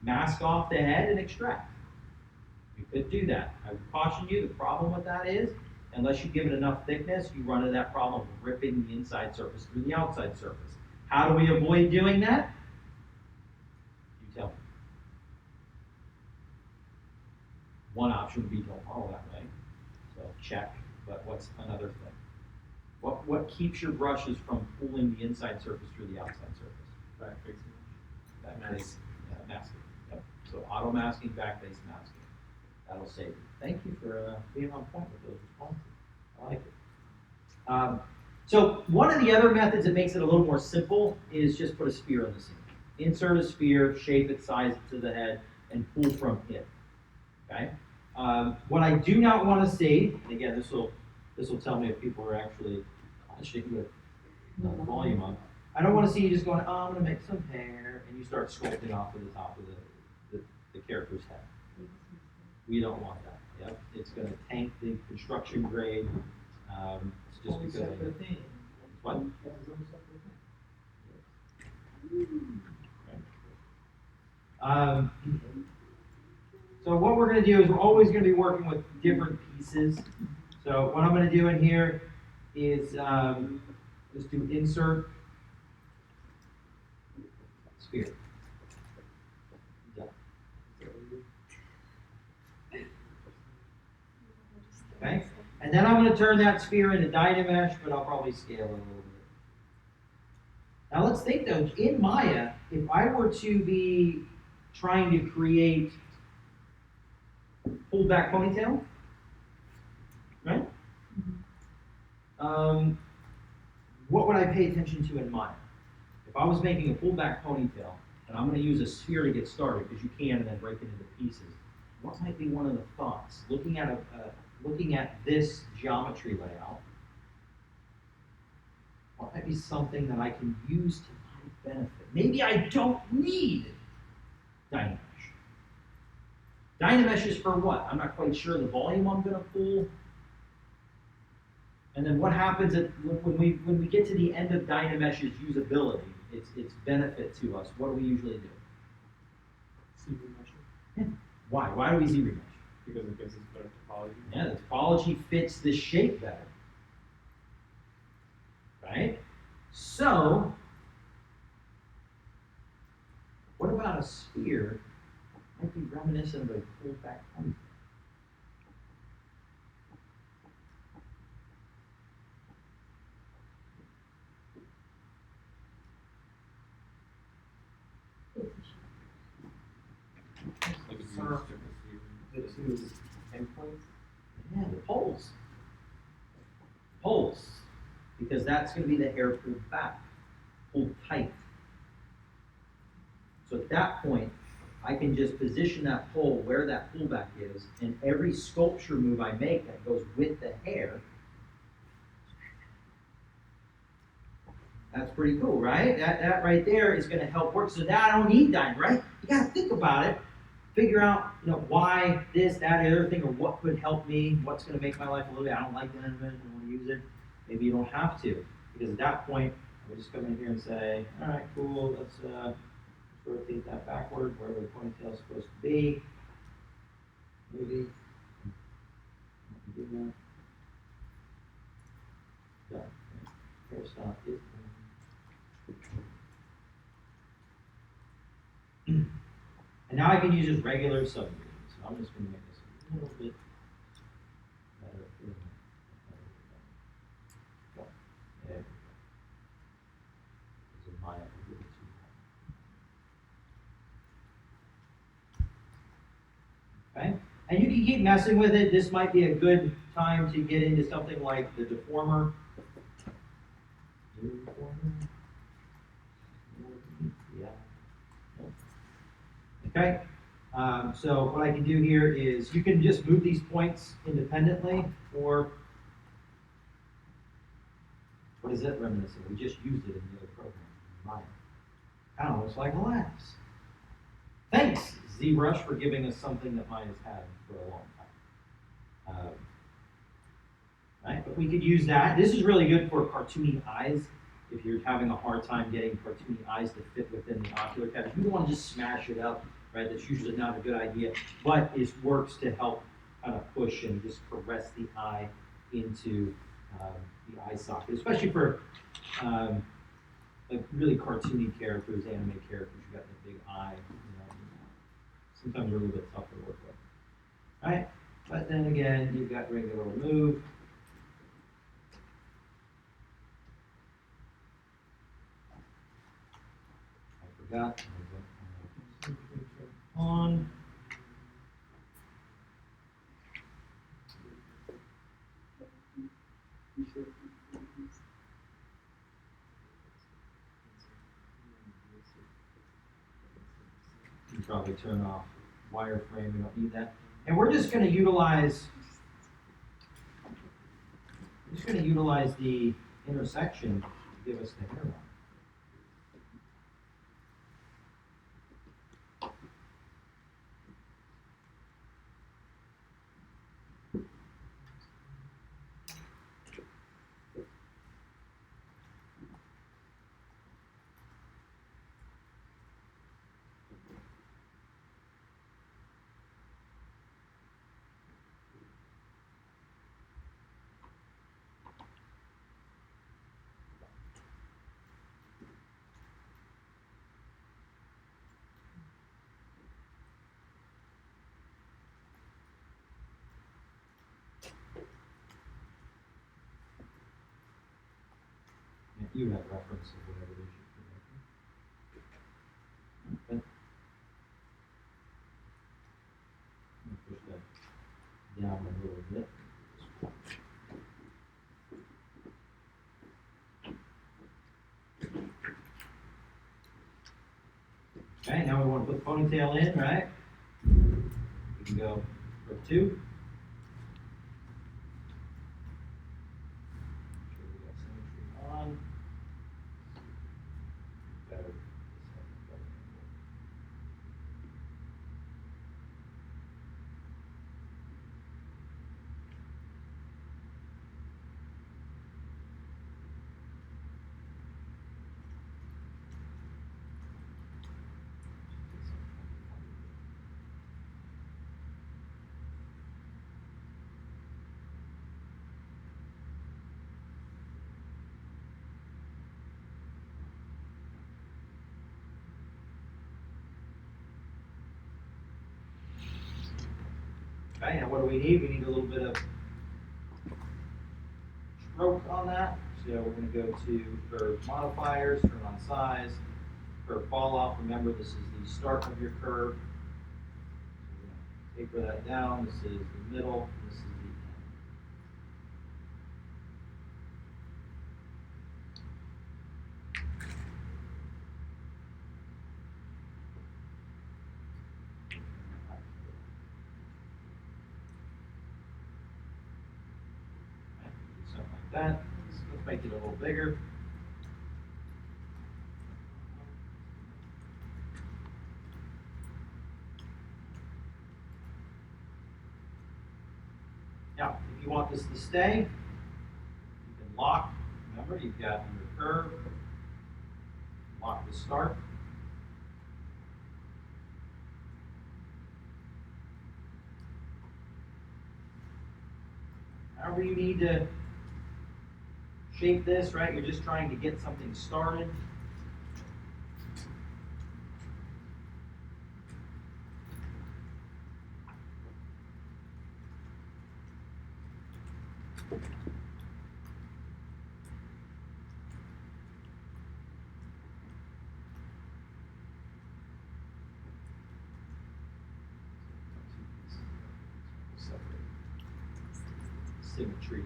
mask off the head and extract. You could do that. I would caution you, the problem with that is, unless you give it enough thickness, you run into that problem of ripping the inside surface through the outside surface. How do we avoid doing that? You tell me. One option would be don't follow that way. So check, but what's another thing? What keeps your brushes from pulling the inside surface through the outside surface? Back facing. That is masking. Yep. So auto masking, back-face masking. That'll save you. Thank you for being on point with those responses. I like it. So one of the other methods that makes it a little more simple is just put a sphere in the scene. Insert a sphere, shape it, size it to the head, and pull from it. Okay. What I do not want to see, and again, this will tell me if people are actually clashing with volume up. I don't want to see you just going, oh, I'm going to make some hair, and you start sculpting off of the top of the character's head. We don't want that. Yep. It's going to tank the construction grade. It's just because what? So what we're going to do is we're always going to be working with different pieces. So what I'm going to do in here is just do insert sphere. Done. Okay, and then I'm going to turn that sphere into Dynamesh, but I'll probably scale it a little bit. Now let's think though, in Maya, if I were to be trying to create pulled back ponytail, right? What would I pay attention to in Maya? If I was making a pulled back ponytail, and I'm going to use a sphere to get started, because you can, and then break it into pieces, what might be one of the thoughts? Looking at this geometry layout, what might be something that I can use to my benefit? Maybe I don't need Dynamesh. Dynamesh is for what? I'm not quite sure the volume I'm going to pull. And then what happens when we get to the end of Dynamesh's usability, its benefit to us? What do we usually do? Z-remesh. Yeah. Why? Why do we Z-remesh? Because it gives us better topology. Yeah, the topology fits the shape better. Right? So, what about a sphere might be reminiscent of a pulled back ponytail? Like a circle. The two endpoints. Yeah, the poles. Poles. Because that's going to be the hair pulled back, pulled tight. So at that point, I can just position that pole where that pullback is, and every sculpture move I make that goes with the hair, that's pretty cool, right? That right there is going to help work. So now I don't need Dynamesh, right? You got to think about it. Figure out, why this, that, the other thing, or what could help me, what's going to make my life a little bit. I don't like Dynamesh, I don't want to use it. Maybe you don't have to, because at that point, we just come in here and say, all right, cool, let's rotate that backward, wherever the ponytail is supposed to be. Maybe. Do that. Done. Hairstyle is done. And now I can use just regular subdivision. So I'm just going to make this a little bit better. There we go. This is my little too. Okay? And you can keep messing with it. This might be a good time to get into something like the deformer. Yeah. Okay? So what I can do here is you can just move these points independently, or what is it reminiscent? We just used it in the other program, Maya. Kind of looks like a lattice. Thanks, ZBrush, for giving us something that Maya's had for a long time. Right, but we could use that. This is really good for cartoony eyes. If you're having a hard time getting cartoony eyes to fit within the ocular cavity, you don't want to just smash it up, right? That's usually not a good idea, but it works to help kind of push and just caress the eye into the eye socket, especially for like really cartoony characters, anime characters. You got the big eye, sometimes they're a little bit tougher to work with, right? But then again, you've got regular remove. I forgot. on. You can probably turn off wireframe, we don't need that. And we're just gonna utilize the intersection to give us the hair line. Yeah, you have reference of whatever it is you're making. Okay. Let me push that down a little bit. Okay, now we want to put ponytail in, right? We can go for 2. Make sure we got symmetry on. Better. Okay, now what do we need? We need a little bit of stroke on that. So we're going to go to curve modifiers, turn on size, curve fall off. Remember, this is the start of your curve. So we're going to taper that down. This is the middle. This is the end. Something like that. Let's make it a little bigger. Now, if you want this to stay, you can lock. Remember, you've got under curve, lock the start. However you need to shape this, right? You're just trying to get something started. Symmetry.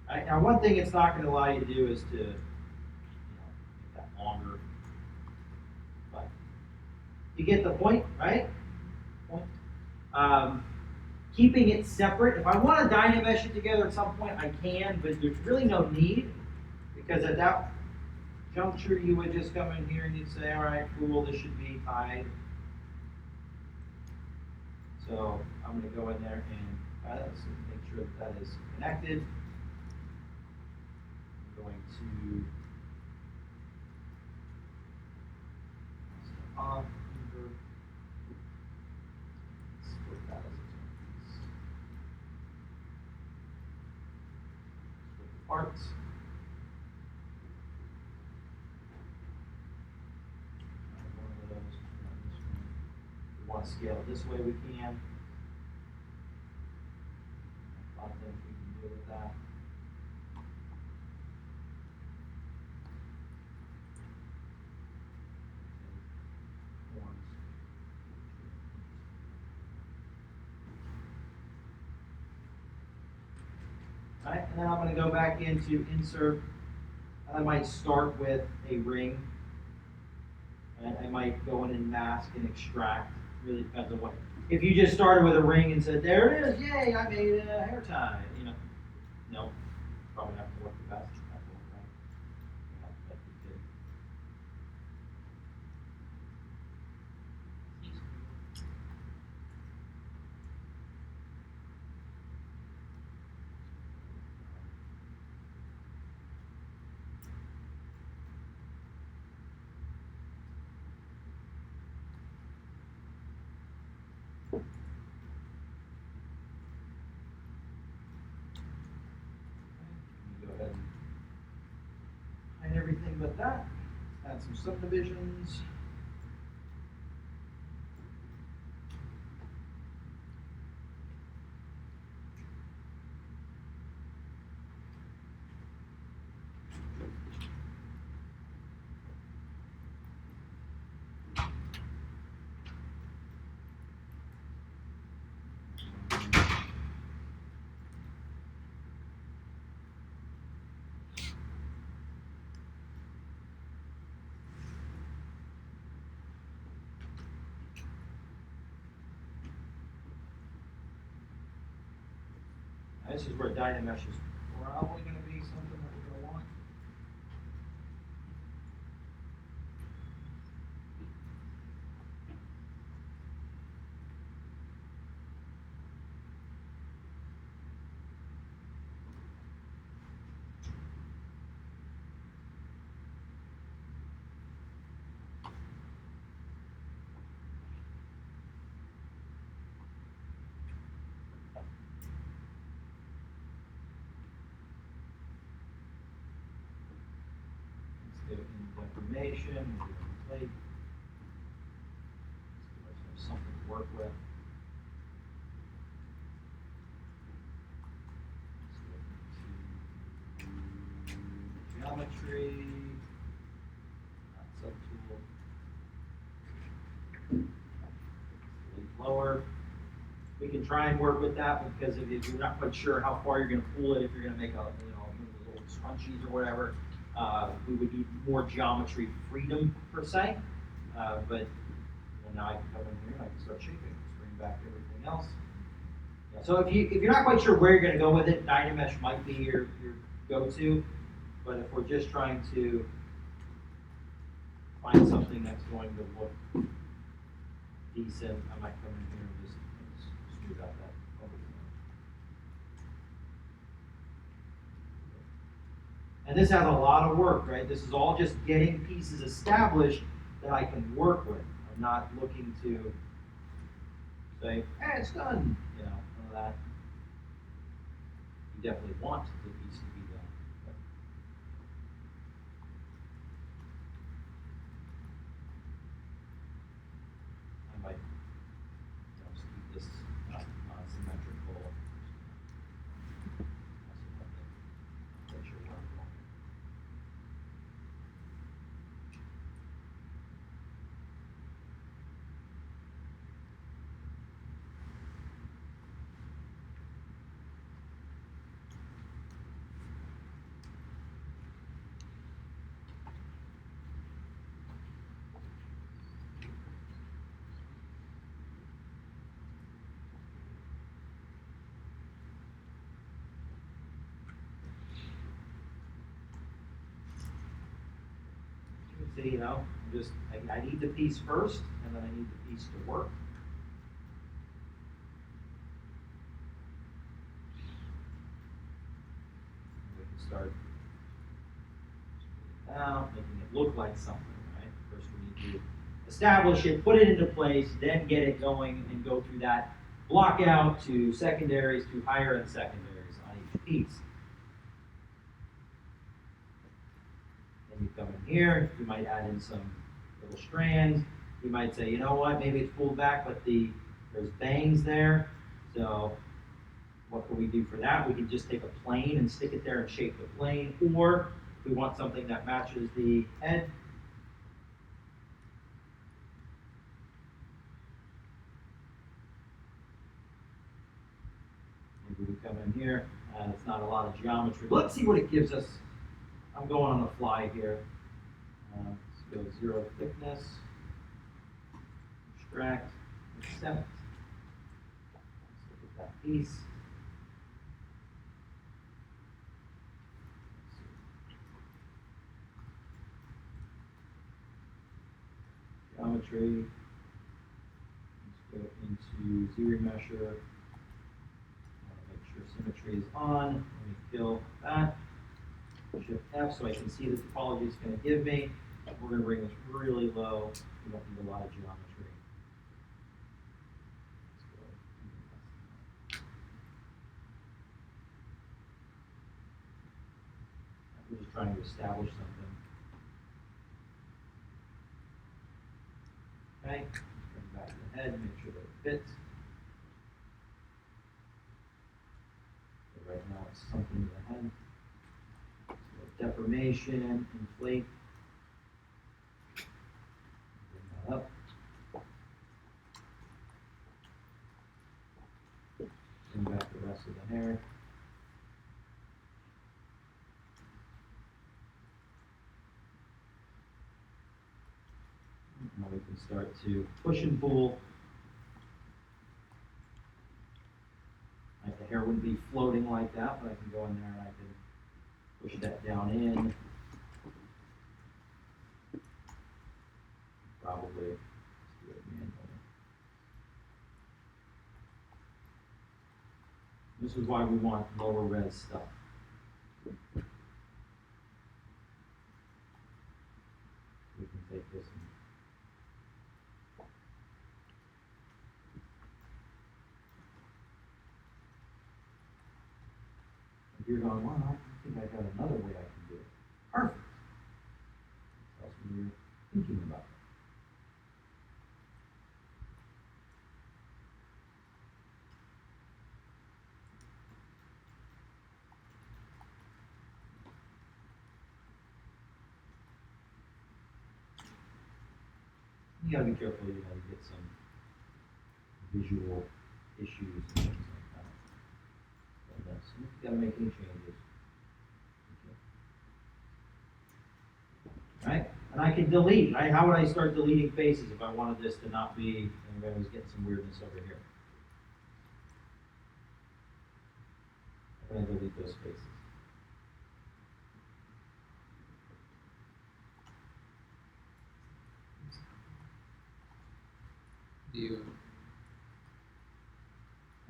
Right, now, one thing it's not going to allow you to do is to, make that longer. But you get the point, right? Point. Keeping it separate. If I want to dynamesh it together at some point, I can, but there's really no need because at that juncture, you would just come in here and you'd say, all right, cool, this should be tied. So I'm going to go in there and let's make sure that is connected. I'm going to off, split that as its own piece. Split the parts. One of those, this one. If we want to scale it this way, we can. A lot of things we can do with that. Horns. Right, and then I'm gonna go back into insert, and I might start with a ring. And I might go in and mask and extract, really depends on what. If you just started with a ring and said, there it is, yay, I made a hair tie, you know, no, probably not gonna work the best, that won't, right? Yeah, but we did. Go ahead and hide everything but that. Add some subdivisions. This is where Dynamesh is probably going to be something that we're going to want. Let's go in deformation, we'll do a plate. Let's give ourselves something to work with. Let's go into geometry, subtool. Delete lower. We can try and work with that because if you're not quite sure how far you're going to pull it, if you're going to make a little scrunchies or whatever, we would need more geometry freedom per se. But now I can come in here and I can start shaping, bring back everything else. Yeah, so if you're not quite sure where you're going to go with it, Dynamesh might be your go-to. But if we're just trying to find something that's going to look decent, I might come in here and just smooth out that. And this has a lot of work, right? This is all just getting pieces established that I can work with. I'm not looking to say, hey, it's done. You know, none of that. You definitely want the piece to be done. But I might just keep this symmetrical. Make sure we're on. See, you know, I need the piece first, and then I need the piece to work. We can start now making it look like something, right? First we need to establish it, put it into place, then get it going and go through that block out to secondaries, to higher end secondaries on each piece. You come in here, you might add in some little strands. You might say, you know what, maybe it's pulled back, but there's bangs there. So what can we do for that? We can just take a plane and stick it there and shape the plane. Or if we want something that matches the head, maybe we come in here, It's not a lot of geometry. Let's see what it gives us. I'm going on the fly here. Let's go 0 thickness, extract, accept. Let's look at that piece. Geometry. Let's go into Z-remesher. Make sure symmetry is on. Let me kill that. Shift F so I can see the topology it's going to give me. We're going to bring this really low. We don't need a lot of geometry. We're just trying to establish something. Okay, bring back the head, make sure that it fits. So right now it's something in the head. So deformation, inflate. Bring that up. Bring back the rest of the hair. Now we can start to push and pull. Like the hair wouldn't be floating like that, but I can go in there and I can push that down in. Probably do it manually. This is why we want lower res stuff. We can take this and you're going, well, I think I got another way I can do it. Perfect. Tells me you're thinking about it. You gotta be careful, you get some visual issues and things like that. So you gotta make any changes. Okay. Right? And I can delete, right? How would I start deleting faces if I wanted this to not be, and I was getting some weirdness over here? How can I delete those faces?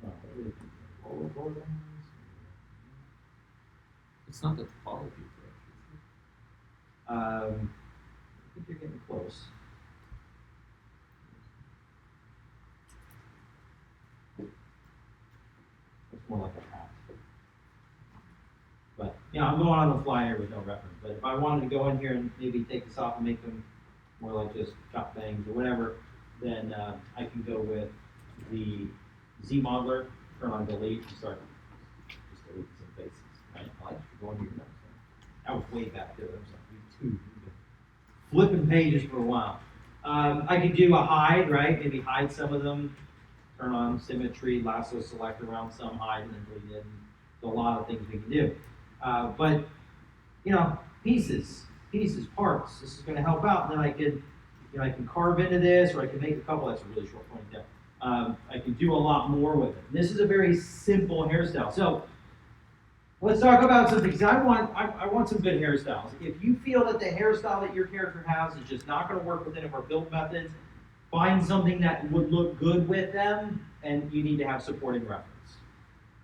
Oh, what do you think? Lower borders? It's not the topology I think you're getting close. It's more like a hat. But, I'm going on the fly here with no reference. But if I wanted to go in here and maybe take this off and make them more like just chop bangs or whatever, then I can go with the Z modeler, turn on delete, and start just deleting some faces. Right? I like going here. That was way back there. That was like YouTube. Flipping pages for a while. I could do a hide, right? Maybe hide some of them. Turn on symmetry, lasso select around some, hide, and then delete it. There's a lot of things we can do. But pieces, parts. This is going to help out. And then I can carve into this, or I can make a couple. That's a really short ponytail. I can do a lot more with it. And this is a very simple hairstyle. So let's talk about something, because I want some good hairstyles. If you feel that the hairstyle that your character has is just not going to work with any of our build methods, find something that would look good with them, and you need to have supporting reference.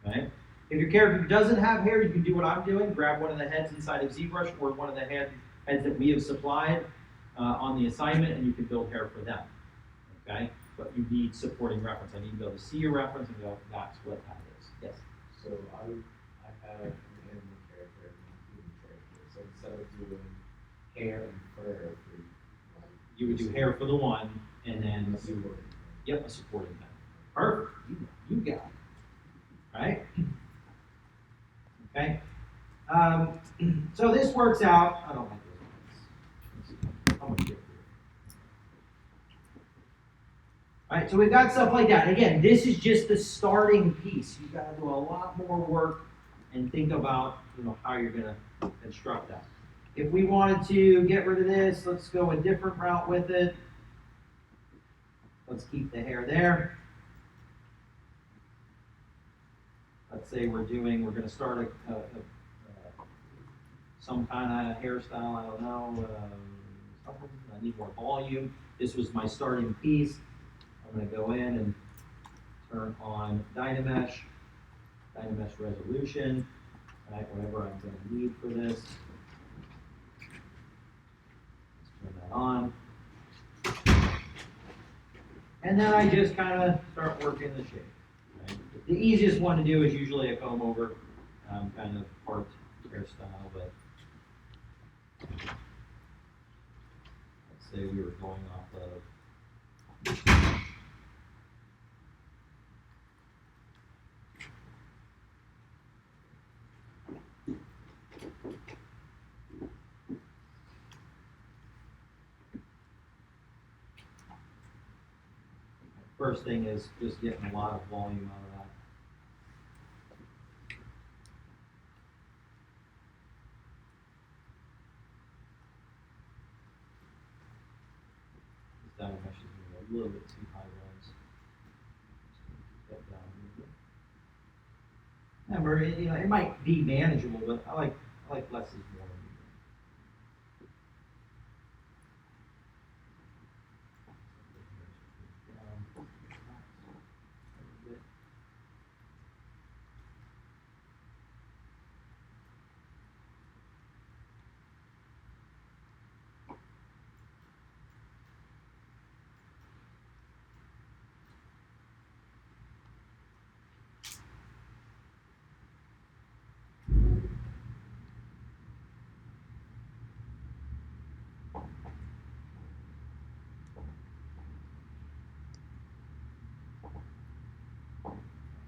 Okay? If your character doesn't have hair, you can do what I'm doing, grab one of the heads inside of ZBrush or one of the heads that we have supplied on the assignment, and you can build hair for them. Okay? But you need supporting reference. I need to be able to see your reference and go, that's what that is. Yes? So I have an animal character and a human character. So instead of doing hair and fur for You would do hair for the one, and then a supporting thing. Yep, a supporting head. Perfect. You got it. Right? Okay. So this works out. I don't like those ones. I'm gonna get through it. All right, so we've got stuff like that. Again, this is just the starting piece. You've got to do a lot more work and think about, how you're gonna construct that. If we wanted to get rid of this, let's go a different route with it. Let's keep the hair there. Let's say we're gonna start some kind of hairstyle, I don't know, something, I need more volume. This was my starting piece. I'm gonna go in and turn on Dynamesh resolution, right, whatever I'm gonna need for this. Let's turn that on. And then I just kind of start working the shape. Right? The easiest one to do is usually a comb over kind of part hairstyle, but let's say we were going off of first thing is just getting a lot of volume out of that. This Dynamesh is maybe a little bit too high rise. That down a little bit. Remember, it might be manageable, but I like less is more.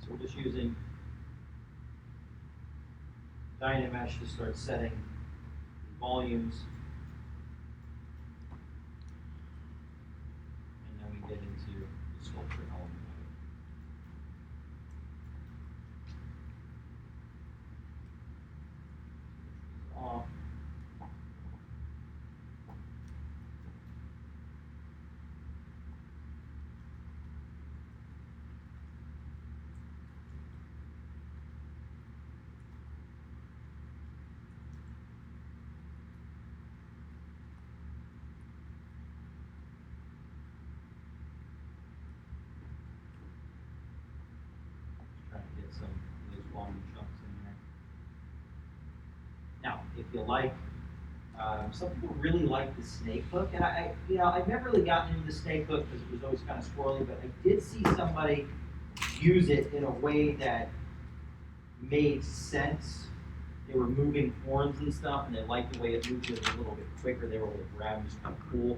So we're just using Dynamesh to start setting volumes. And then we get into the sculpture element of it. Off. Trying to get some of those volume chunks in there. Now, if you like, some people really like the snake hook, and I've never really gotten into the snake hook because it was always kind of squirrely, but I did see somebody use it in a way that made sense. They were moving horns and stuff, and they liked the way it moved it a little bit quicker. They were able to grab and just kind of cool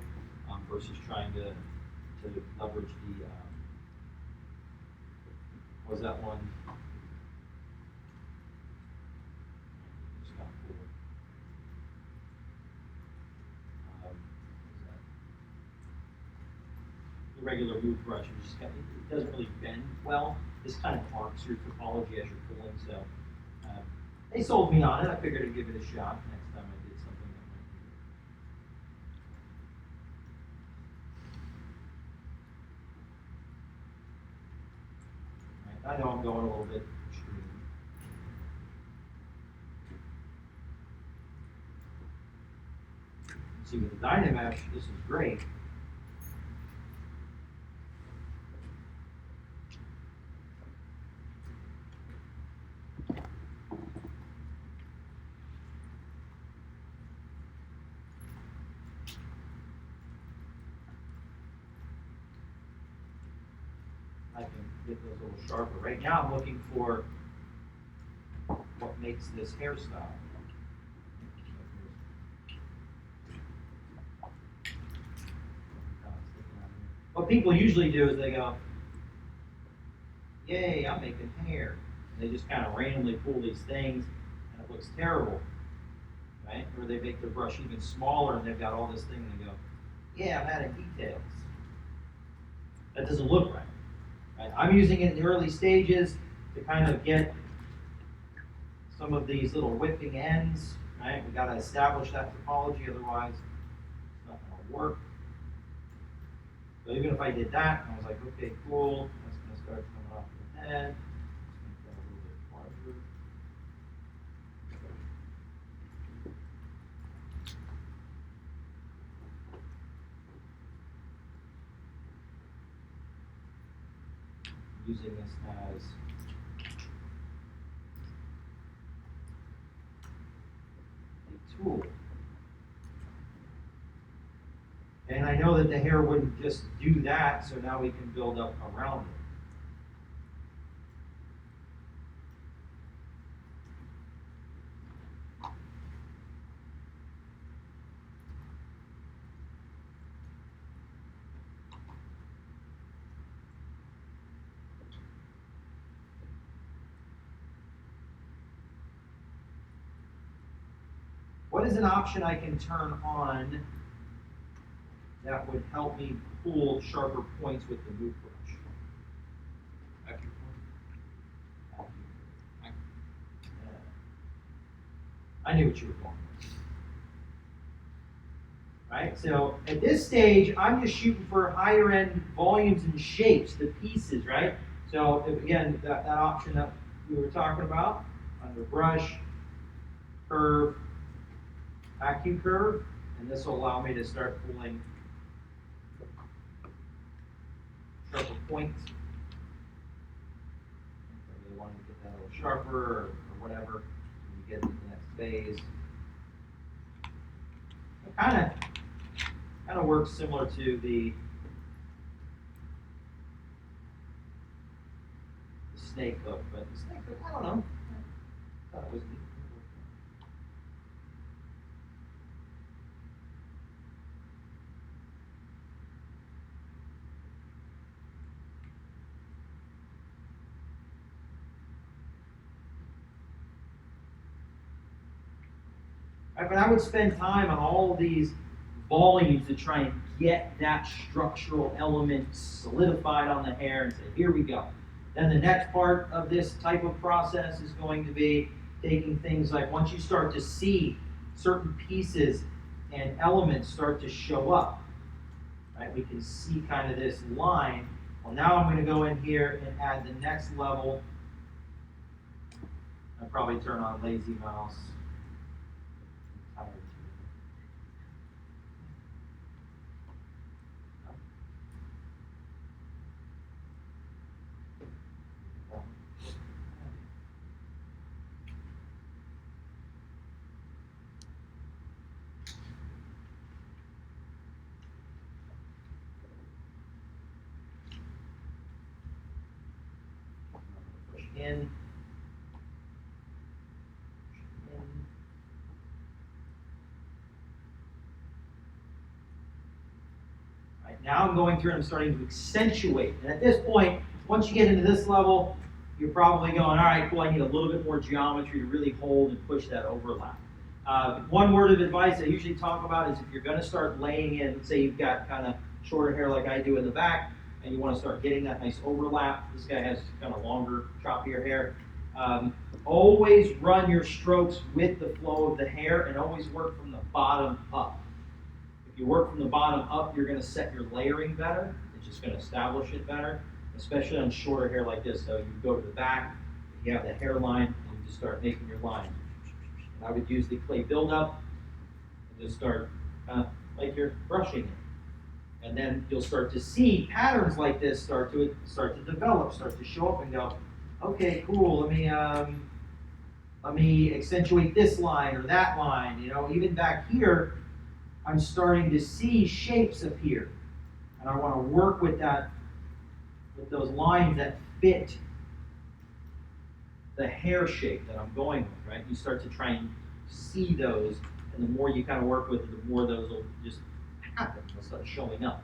versus trying to leverage the, what was that one? Just kind of cool. What was that? The regular move brush, it doesn't really bend well. This kind of arcs your topology as you're pulling, so they sold me on it. I figured I'd give it a shot next time I did something that might be. I know I'm going a little bit extreme. See, with the Dynamesh, this is great. I can get those a little sharper. Right now, I'm looking for what makes this hairstyle. What people usually do is they go, yay, I'm making hair. And they just kind of randomly pull these things, and it looks terrible, right? Or they make their brush even smaller, and they've got all this thing, and they go, yeah, I'm adding details. That doesn't look right. Right? I'm using it in the early stages to kind of get some of these little whipping ends, right? We gotta establish that topology, otherwise it's not gonna work. So even if I did that, I was like, okay, cool, that's gonna start coming off the head. Let's make that a little bit larger. Using this as a tool. And I know that the hair wouldn't just do that, so now we can build up around it. What is an option I can turn on that would help me pull sharper points with the move brush? I knew what you were going with. Right, so at this stage, I'm just shooting for higher end volumes and shapes, the pieces, right? So if, again, that option that we were talking about, under brush, curve, vacuum curve, and this will allow me to start pulling sharper points. If I really wanted to get that a little sharper or whatever, when you get into the next phase. It kind of works similar to the snake hook, but the snake hook, I don't know. I thought it was neat. Right, but I would spend time on all of these volumes to try and get that structural element solidified on the hair and say, here we go. Then the next part of this type of process is going to be taking things like, once you start to see certain pieces and elements start to show up, right? We can see kind of this line. Well, now I'm going to go in here and add the next level. I'll probably turn on Lazy Mouse. Push in. Now I'm going through and I'm starting to accentuate. And at this point, once you get into this level, you're probably going, all right, cool, I need a little bit more geometry to really hold and push that overlap. One word of advice I usually talk about is if you're going to start laying in, say you've got kind of shorter hair like I do in the back, and you want to start getting that nice overlap. This guy has kind of longer, choppier hair. Always run your strokes with the flow of the hair and always work from the bottom up. If you work from the bottom up, you're going to set your layering better. It's just going to establish it better, especially on shorter hair like this. So you go to the back, you have the hairline, and you just start making your line. And I would use the clay buildup and just start like you're brushing it. And then you'll start to see patterns like this start to develop, start to show up and go, okay, cool, let me accentuate this line or that line. You know, even back here, I'm starting to see shapes appear. And I want to work with that, with those lines that fit the hair shape that I'm going with, right? You start to try and see those, and the more you kind of work with it, the more those will just happen. They'll start showing up.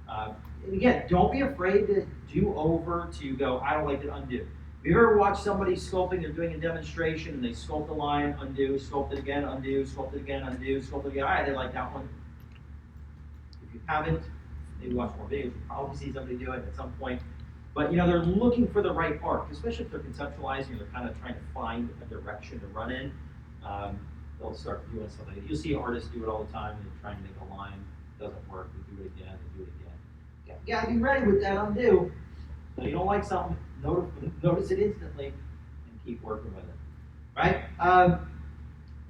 And again, don't be afraid to do over, to go, I don't like to undo. Have you ever watched somebody sculpting, they're doing a demonstration, and they sculpt the line, undo, sculpt it again, undo, sculpt it again, undo, sculpt it again. All right, they like that one. If you haven't, maybe watch more videos, you'll probably see somebody do it at some point. But, you know, they're looking for the right arc, especially if they're conceptualizing or they're kind of trying to find a direction to run in. They'll start doing something. You'll see artists do it all the time. They try and make a line, doesn't work. They do it again. They do it again. You gotta be ready with that undo. So you don't like something, notice it instantly and keep working with it. Right?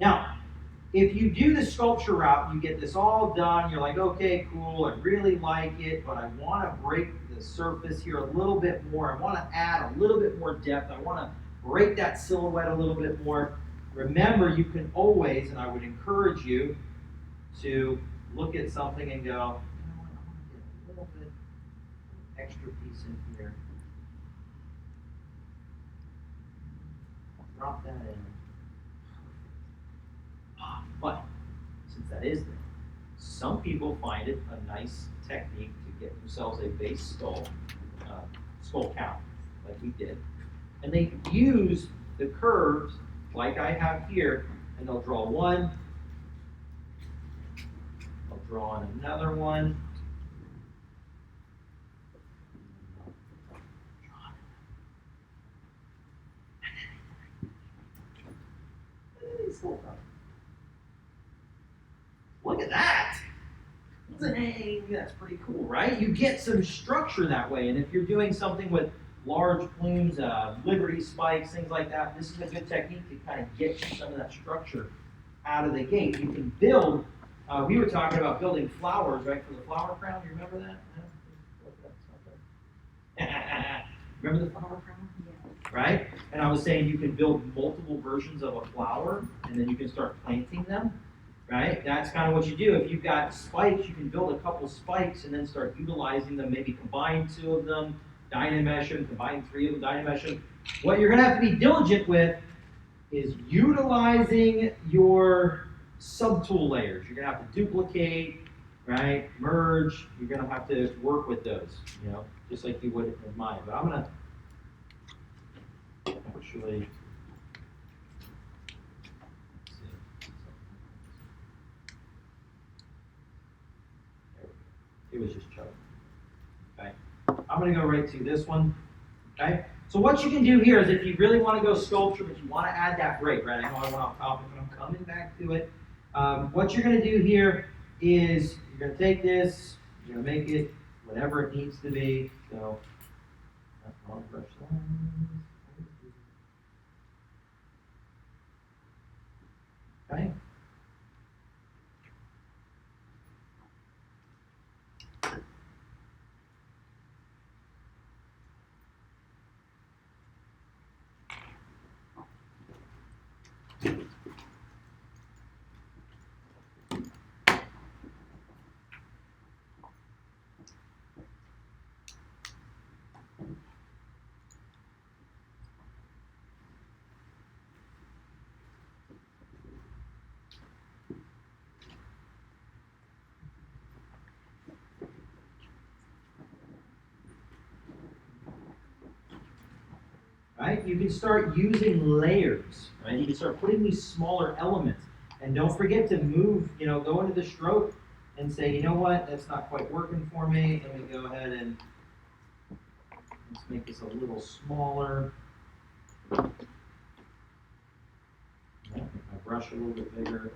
Now, if you do the sculpture route, you get this all done. You're like, okay, cool. I really like it, but I want to break the surface here a little bit more. I want to add a little bit more depth. I want to break that silhouette a little bit more. Remember, you can always, and I would encourage you to look at something and go, you know what, I want to get a little bit extra piece in here. Drop that in. But since that is there, some people find it a nice technique to get themselves a base skull, skull count, like we did. And they use the curves like I have here, and they'll draw one, they'll draw on another one, look at that! Dang, that's pretty cool, right? You get some structure that way, and if you're doing something with large plumes, Liberty spikes, things like that, this is a good technique to kind of get you some of that structure out of the gate. You can build, we were talking about building flowers, right, for the flower crown. You remember that? Remember the flower crown? Yeah. Right? And I was saying you can build multiple versions of a flower, and then you can start planting them. Right? That's kind of what you do. If you've got spikes, you can build a couple spikes and then start utilizing them, maybe combine 2 of them, dynamesh them, combine 3 of them, dynamesh them. What you're going to have to be diligent with is utilizing your subtool layers. You're going to have to duplicate, right? Merge. You're going to have to work with those, you know, just like you would in mine. But I'm going to actually... It was just choke. Okay. I'm going to go right to this one. Okay. So what you can do here is if you really want to go sculpture, but you want to add that break, right? I know I went off topic, but I'm coming back to it. What you're going to do here is you're going to take this, you're going to make it whatever it needs to be. So, that's one brush lines. Okay. Right? You can start using layers, right? You can start putting these smaller elements. And don't forget to move, you know, go into the stroke and say, you know what, that's not quite working for me. Let me go ahead and let's make this a little smaller. Right? Make my brush a little bit bigger.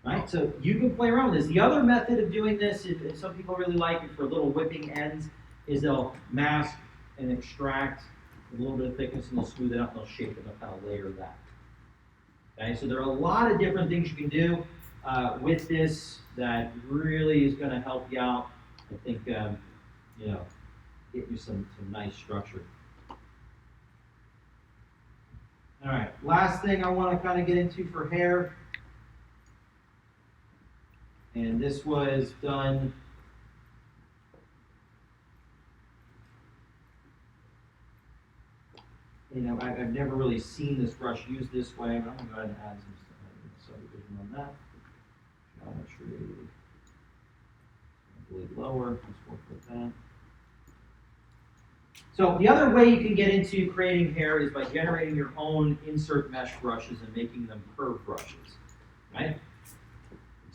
Right, so you can play around with this. The other method of doing this, if some people really like it for little whipping ends, is they'll mask and extract with a little bit of thickness and they'll smooth it out and they'll shape it and they'll kind of layer that. Okay, so there are a lot of different things you can do with this that really is going to help you out. I think, you know, get you some nice structure. All right, last thing I want to kind of get into for hair. And this was done you know, I've never really seen this brush used this way, but I'm going to go ahead and add some subdivision on that. Geometry, a little lower, let's work with that. So the other way you can get into creating hair is by generating your own insert mesh brushes and making them curve brushes, right?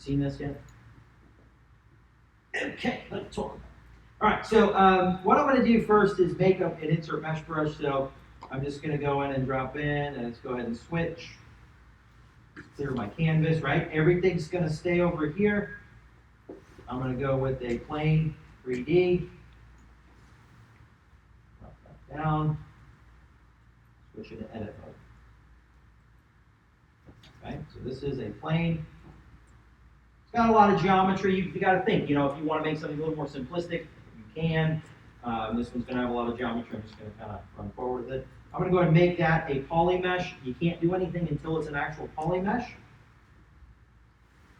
Seen this yet? Okay, let's talk about it. All right, so what I'm going to do first is make up an insert mesh brush. So I'm just going to go in and drop in, and let's go ahead and switch. Clear my canvas, right? Everything's going to stay over here. I'm going to go with a plain 3D. Drop that down. Switch it to edit mode. Okay, so this is a plane. It's got a lot of geometry. You got to think, you know, if you want to make something a little more simplistic, you can. This one's going to have a lot of geometry. I'm just going to kind of run forward with it. I'm going to go ahead and make that a poly mesh. You can't do anything until it's an actual poly mesh.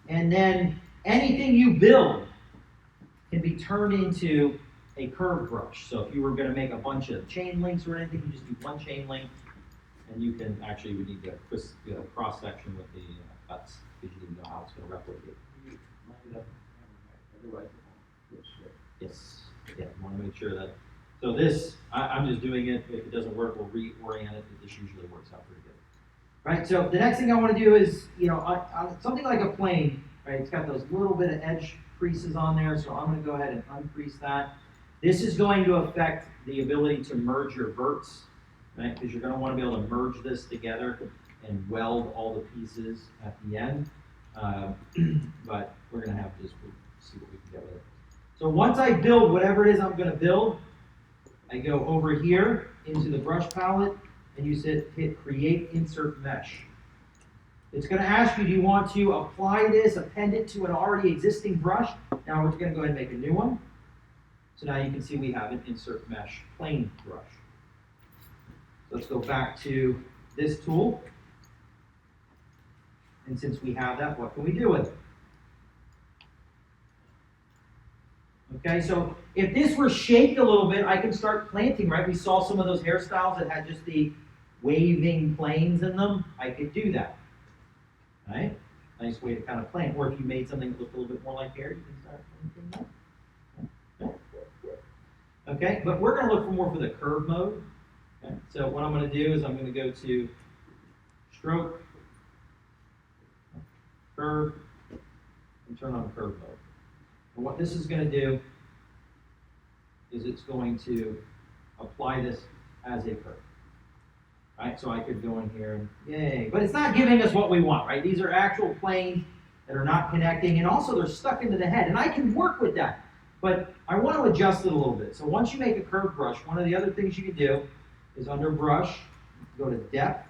And then anything you build can be turned into a curve brush. So if you were going to make a bunch of chain links or anything, you just do one chain link. And you can actually, you would need to cross section with the cuts because you didn't know how it's going to replicate. Otherwise, it won't switch. Yes, yeah, you want to make sure that. So this, I'm just doing it. If it doesn't work, we'll reorient it. This usually works out pretty good. Right, so the next thing I want to do is, you know, on something like a plane, right, it's got those little bit of edge creases on there, so I'm going to go ahead and uncrease that. This is going to affect the ability to merge your verts, right, because you're going to want to be able to merge this together and weld all the pieces at the end. But we're going to have to just see what we can get with it. So once I build whatever it is I'm going to build, I go over here into the brush palette, and you hit Create Insert Mesh. It's going to ask you, do you want to apply this, append it to an already existing brush? Now we're going to go ahead and make a new one. So now you can see we have an Insert Mesh plane brush. Let's go back to this tool. And since we have that, what can we do with it? Okay, so if this were shaped a little bit, I can start planting, right? We saw some of those hairstyles that had just the waving planes in them. I could do that, right? Nice way to kind of plant. Or if you made something that looked a little bit more like hair, you can start planting that. Okay, but we're going to look more for the curve mode. Okay, so what I'm going to do is I'm going to go to Stroke, Curve, and turn on curve mode. And what this is going to do is it's going to apply this as a curve. Right? So I could go in here and yay, but it's not giving us what we want, right? These are actual planes that are not connecting, and also they're stuck into the head, and I can work with that, but I want to adjust it a little bit. So once you make a curve brush, one of the other things you can do is under brush, go to depth,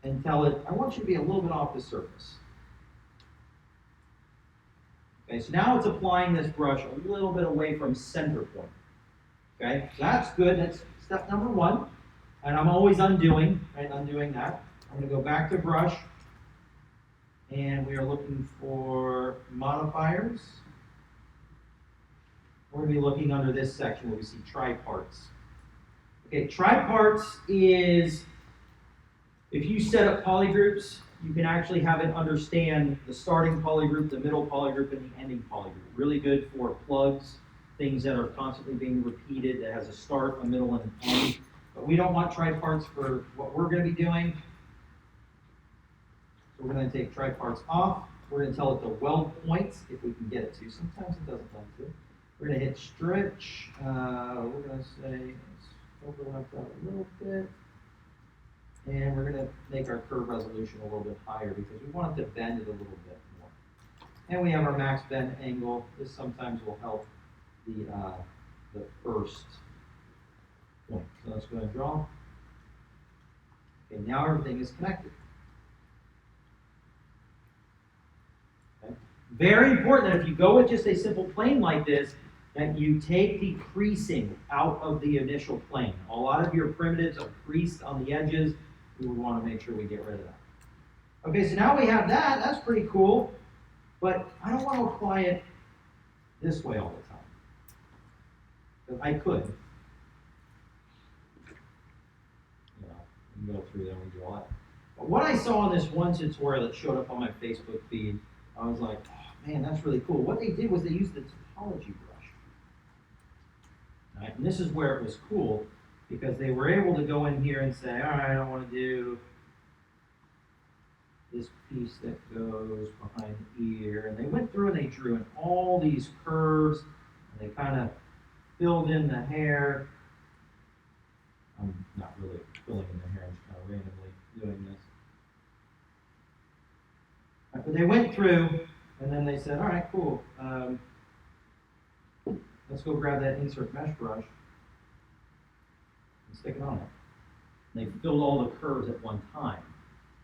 and tell it, I want you to be a little bit off the surface. Okay, so now it's applying this brush a little bit away from center point. Okay, so that's good. That's step number one. And I'm always undoing, right? Undoing that. I'm going to go back to brush. And we are looking for modifiers. We're going to be looking under this section where we see triparts. Okay, triparts is, if you set up polygroups, you can actually have it understand the starting polygroup, the middle polygroup, and the ending polygroup. Really good for plugs, things that are constantly being repeated, that has a start, a middle, and an end. But we don't want triparts for what we're going to be doing. So we're going to take triparts off. We're going to tell it the weld points, if we can get it to. Sometimes it doesn't like to. We're going to hit stretch. We're going to say, let's overlap that a little bit. And we're going to make our curve resolution a little bit higher because we want it to bend it a little bit more. And we have our max bend angle. This sometimes will help the first point. So let's go ahead and draw. Okay, now everything is connected. Okay. Very important that if you go with just a simple plane like this, that you take the creasing out of the initial plane. A lot of your primitives are creased on the edges. We would want to make sure we get rid of that. Okay, so now we have that. That's pretty cool. But I don't want to apply it this way all the time. But I could. You know, we can go through there and do all that. But what I saw in this one tutorial that showed up on my Facebook feed, I was like, oh, man, that's really cool. What they did was they used the topology brush. Right? And this is where it was cool, because they were able to go in here and say, all right, I want to do this piece that goes behind the ear, and they went through and they drew in all these curves, and they kind of filled in the hair. I'm not really filling in the hair, I'm just kind of randomly doing this. But they went through, and then they said, all right, cool. Let's go grab that insert mesh brush and stick it on it. And they filled all the curves at one time,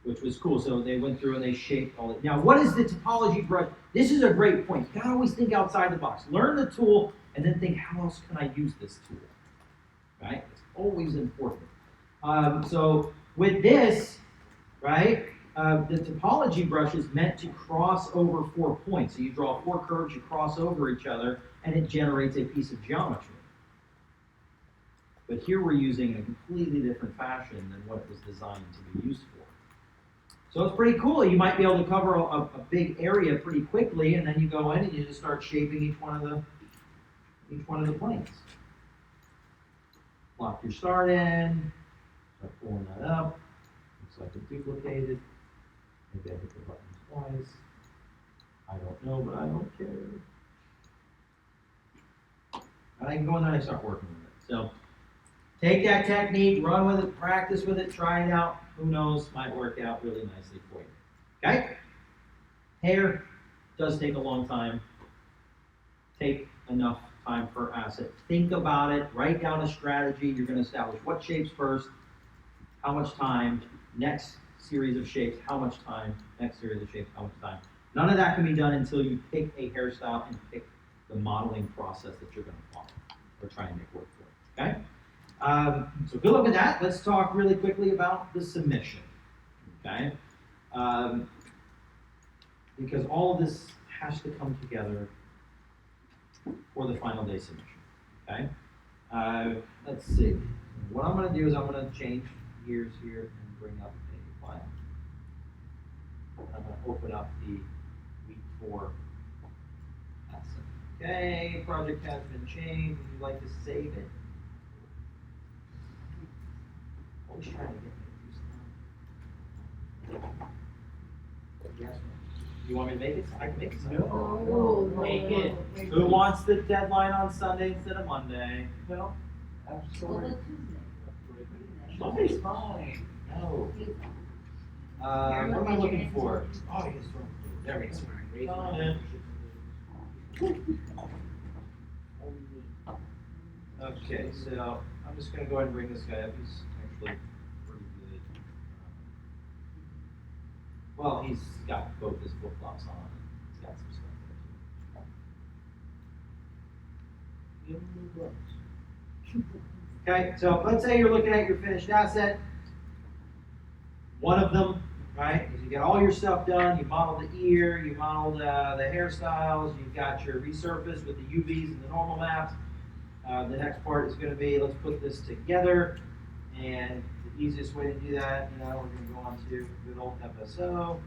which was cool. So they went through and they shaped all it. Now, what is the topology brush? This is a great point. You gotta always think outside the box. Learn the tool and then think, how else can I use this tool? Right? It's always important. So with this, right, the topology brush is meant to cross over 4 points. So you draw 4 curves, you cross over each other, and it generates a piece of geometry. But here we're using it in a completely different fashion than what it was designed to be used for. So it's pretty cool. You might be able to cover a big area pretty quickly, and then you go in and you just start shaping each one of the planes. Lock your start in, start pulling that up. Looks like it's duplicated. Maybe I hit the button twice. I don't know, but I don't care. And I can go in there and start working with it. So take that technique, run with it, practice with it, try it out. Who knows, might work out really nicely for you. Okay? Hair does take a long time. Take enough time per asset. Think about it, write down a strategy. You're going to establish what shapes first, how much time, next series of shapes, how much time, next series of shapes, how much time. None of that can be done until you pick a hairstyle and pick the modeling process that you're going to follow or try and make work for it. Okay? So good luck with that. Let's talk really quickly about the submission. Okay? Because all of this has to come together for the final day submission. Okay? Let's see. What I'm going to do is I'm going to change gears here and bring up a file. I'm going to open up the week 4 asset. Okay, project has been changed. Would you like to save it? Always trying to get me to do something. Yes. You want me to make it? I can make it. No. Make it. Who wants the deadline on Sunday instead of Monday? Well, Well, absolutely. that's Tuesday. Monday's fine. No. Tuesday. What am I looking for? Oh, yes, there it is. Okay, so I'm just going to go ahead and bring this guy up. He's actually pretty good. Well, he's got both his flip-flops on. He's got some stuff there too. Okay, so let's say you're looking at your finished asset. One of them, right, is you get all your stuff done. You model the ear, you model the hairstyles, you've got your resurface with the UVs and the normal maps. The next part is going to be, let's put this together. And the easiest way to do that, we're going to go on to good old FSO.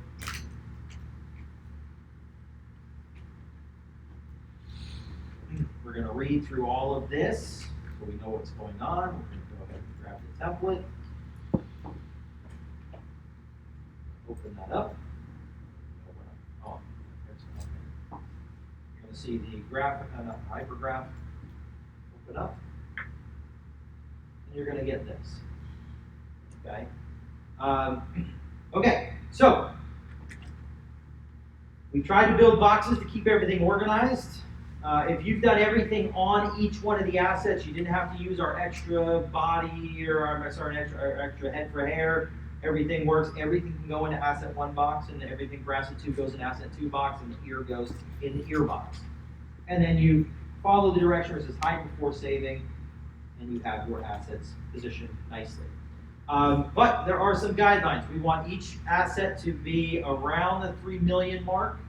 We're going to read through all of this so we know what's going on. We're going to go ahead and grab the template. Open that up. Oh, you're going to see the graphic, hypergraph. Open up. And you're going to get this. Okay. Okay. So we tried to build boxes to keep everything organized. If you've done everything on each one of the assets, you didn't have to use our extra body or our extra head for hair. Everything works. Everything can go into asset 1 box, and everything for asset 2 goes in asset 2 box, and the ear goes in the ear box. And then you follow the direction where it says hide before saving, and you have your assets positioned nicely. But there are some guidelines. We want each asset to be around the 3 million mark,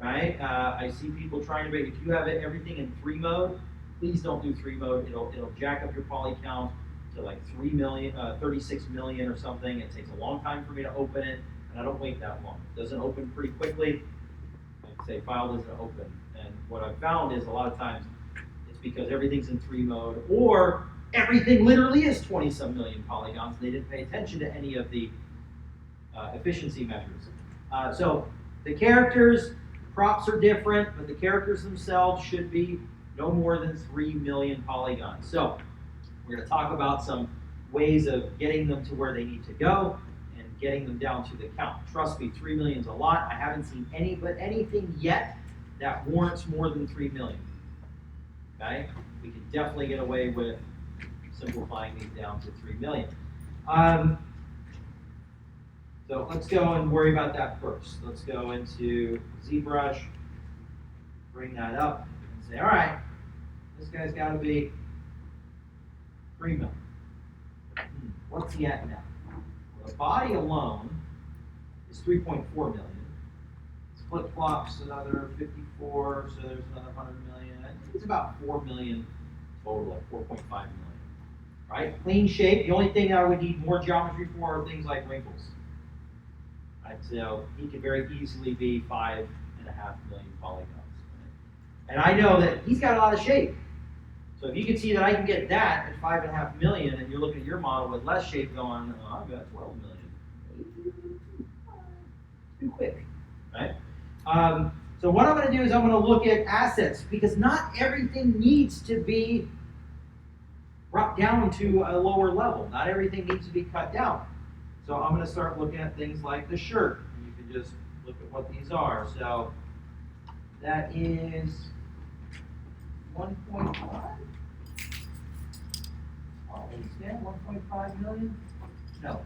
right? I see people trying to make, if you have everything in 3 mode, please don't do 3 mode. It'll jack up your poly count to like 3 million, 36 million or something. It takes a long time for me to open it, and I don't wait that long. It doesn't open pretty quickly. Like say file doesn't open. And what I've found is a lot of times it's because everything's in 3 mode, or everything literally is 20-some million polygons, and they didn't pay attention to any of the efficiency measures. So the characters, props are different, but the characters themselves should be no more than 3 million polygons. So we're going to talk about some ways of getting them to where they need to go and getting them down to the count. Trust me, 3 million is a lot. I haven't seen anything yet that warrants more than 3 million. Okay? We can definitely get away with simplifying these down to 3 million. So let's go and worry about that first. Let's go into ZBrush, bring that up, and say, all right, this guy's got to be 3 million. What's he at now? Well, the body alone is 3.4 million. Flip flops another 54, so there's another 100 million. I think it's about 4 million total, like 4.5 million. Right? Clean shape. The only thing I would need more geometry for are things like wrinkles. Right? So he could very easily be 5.5 million polygons. Right? And I know that he's got a lot of shape. So if you can see that I can get that at 5.5 million, and you're looking at your model with less shape going, oh, I've got 12 million. Too quick. Right? So what I'm going to do is I'm going to look at assets, because not everything needs to be brought down to a lower level. Not everything needs to be cut down. So I'm going to start looking at things like the shirt. And you can just look at what these are. So that is 1.5. Oh, understand? 1.5 million? No.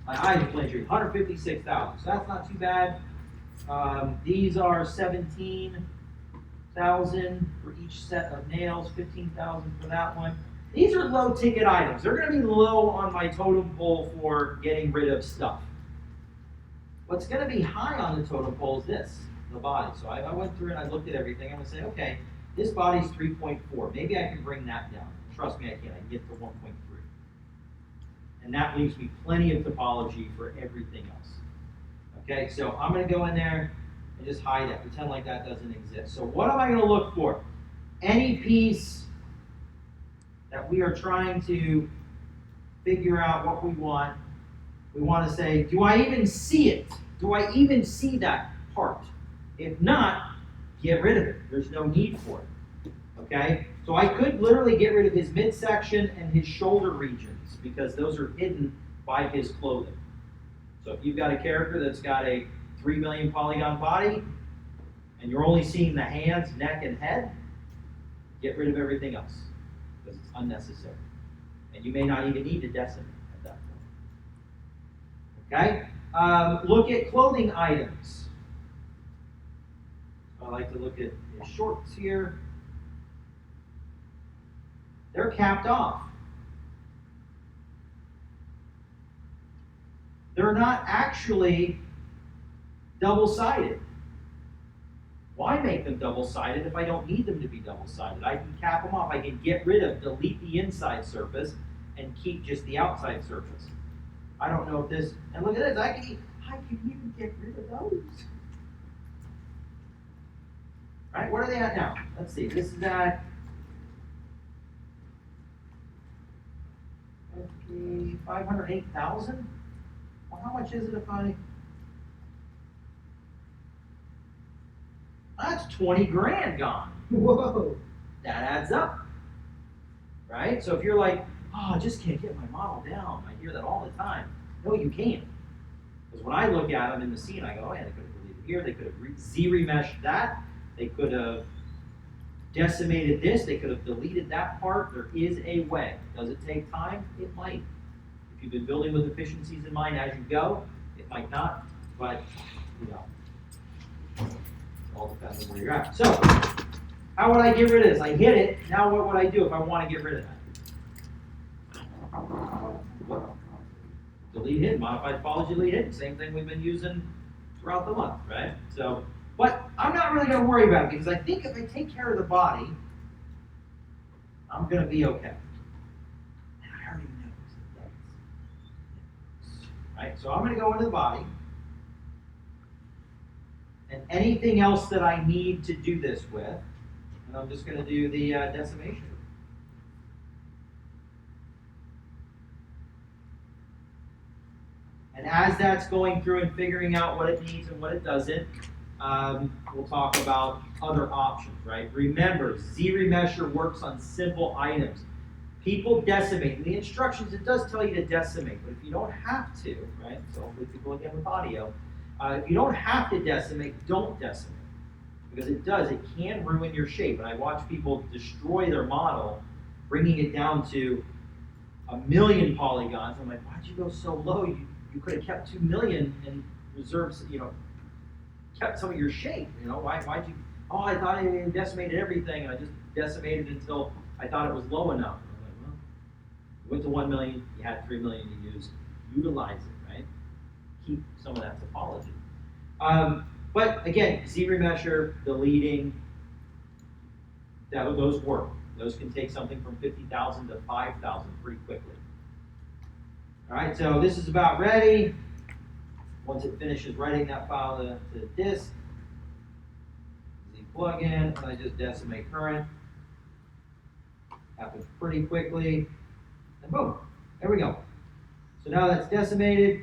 My eyes are playing 156,000. So that's not too bad. These are 17,000 for each set of nails, 15,000 for that one. These are low ticket items. They're going to be low on my totem pole for getting rid of stuff. What's going to be high on the totem pole is this, the body. So I went through and I looked at everything. I'm going to say, okay, this body's 3.4. Maybe I can bring that down. Trust me, I can. I can get to 1.3. And that leaves me plenty of topology for everything else. Okay, so I'm going to go in there and just hide that, pretend like that doesn't exist. So what am I going to look for? Any piece that we are trying to figure out what we want to say, do I even see it? Do I even see that part? If not, get rid of it. There's no need for it. Okay? So I could literally get rid of his midsection and his shoulder regions, because those are hidden by his clothing. So if you've got a character that's got a 3 million polygon body, and you're only seeing the hands, neck, and head, get rid of everything else, because it's unnecessary. And you may not even need to decimate at that point. Okay? Look at clothing items. I like to look at his shorts here. They're capped off. They're not actually double-sided. Why make them double-sided if I don't need them to be double-sided? I can cap them off. I can get rid of, delete the inside surface, and keep just the outside surface. I don't know if this, and look at this, I can even get rid of those. Right, what are they at now? Let's see, this is at 508,000. Well, how much is it if I? That's 20 grand gone. Whoa, that adds up, right? So if you're like, oh, I just can't get my model down. I hear that all the time. No, you can't. Because when I look at them in the scene, I go, oh yeah, they could have deleted here. They could have Z-remeshed that. They could have decimated this. They could have deleted that part. There is a way. Does it take time? It might. If you've been building with efficiencies in mind as you go, it might not. But, you know, it all depends on where you're at. So, how would I get rid of this? I hit it. Now what would I do if I want to get rid of that? Delete hidden, modified topology, delete hidden. Same thing we've been using throughout the month, right? So, but I'm not really going to worry about it, because I think if I take care of the body, I'm going to be okay. And I already know it's right? So I'm going to go into the body. And anything else that I need to do this with, and I'm just going to do the decimation. And as that's going through and figuring out what it needs and what it doesn't, we'll talk about other options, right? Remember, Z-Remesher works on simple items. People decimate. In the instructions, it does tell you to decimate, but if you don't have to, right? So hopefully people again with audio, if you don't have to decimate, don't decimate. Because it does, it can ruin your shape. And I watch people destroy their model, bringing it down to 1,000,000 polygons. I'm like, why'd you go so low? You could have kept 2,000,000 and reserves, kept some of your shape. Why'd you? Oh, I thought I decimated everything, and I just decimated until I thought it was low enough. And I'm like, well, you went to 1,000,000, you had 3,000,000 to use. Utilize it, right? Keep some of that topology. But again, Z-Remesher, deleting, those work. Those can take something from 50,000 to 5,000 pretty quickly. All right, so this is about ready. Once it finishes writing that file to disk, Z plugin, and I just decimate current. Happens pretty quickly, and boom, there we go. So now that's decimated.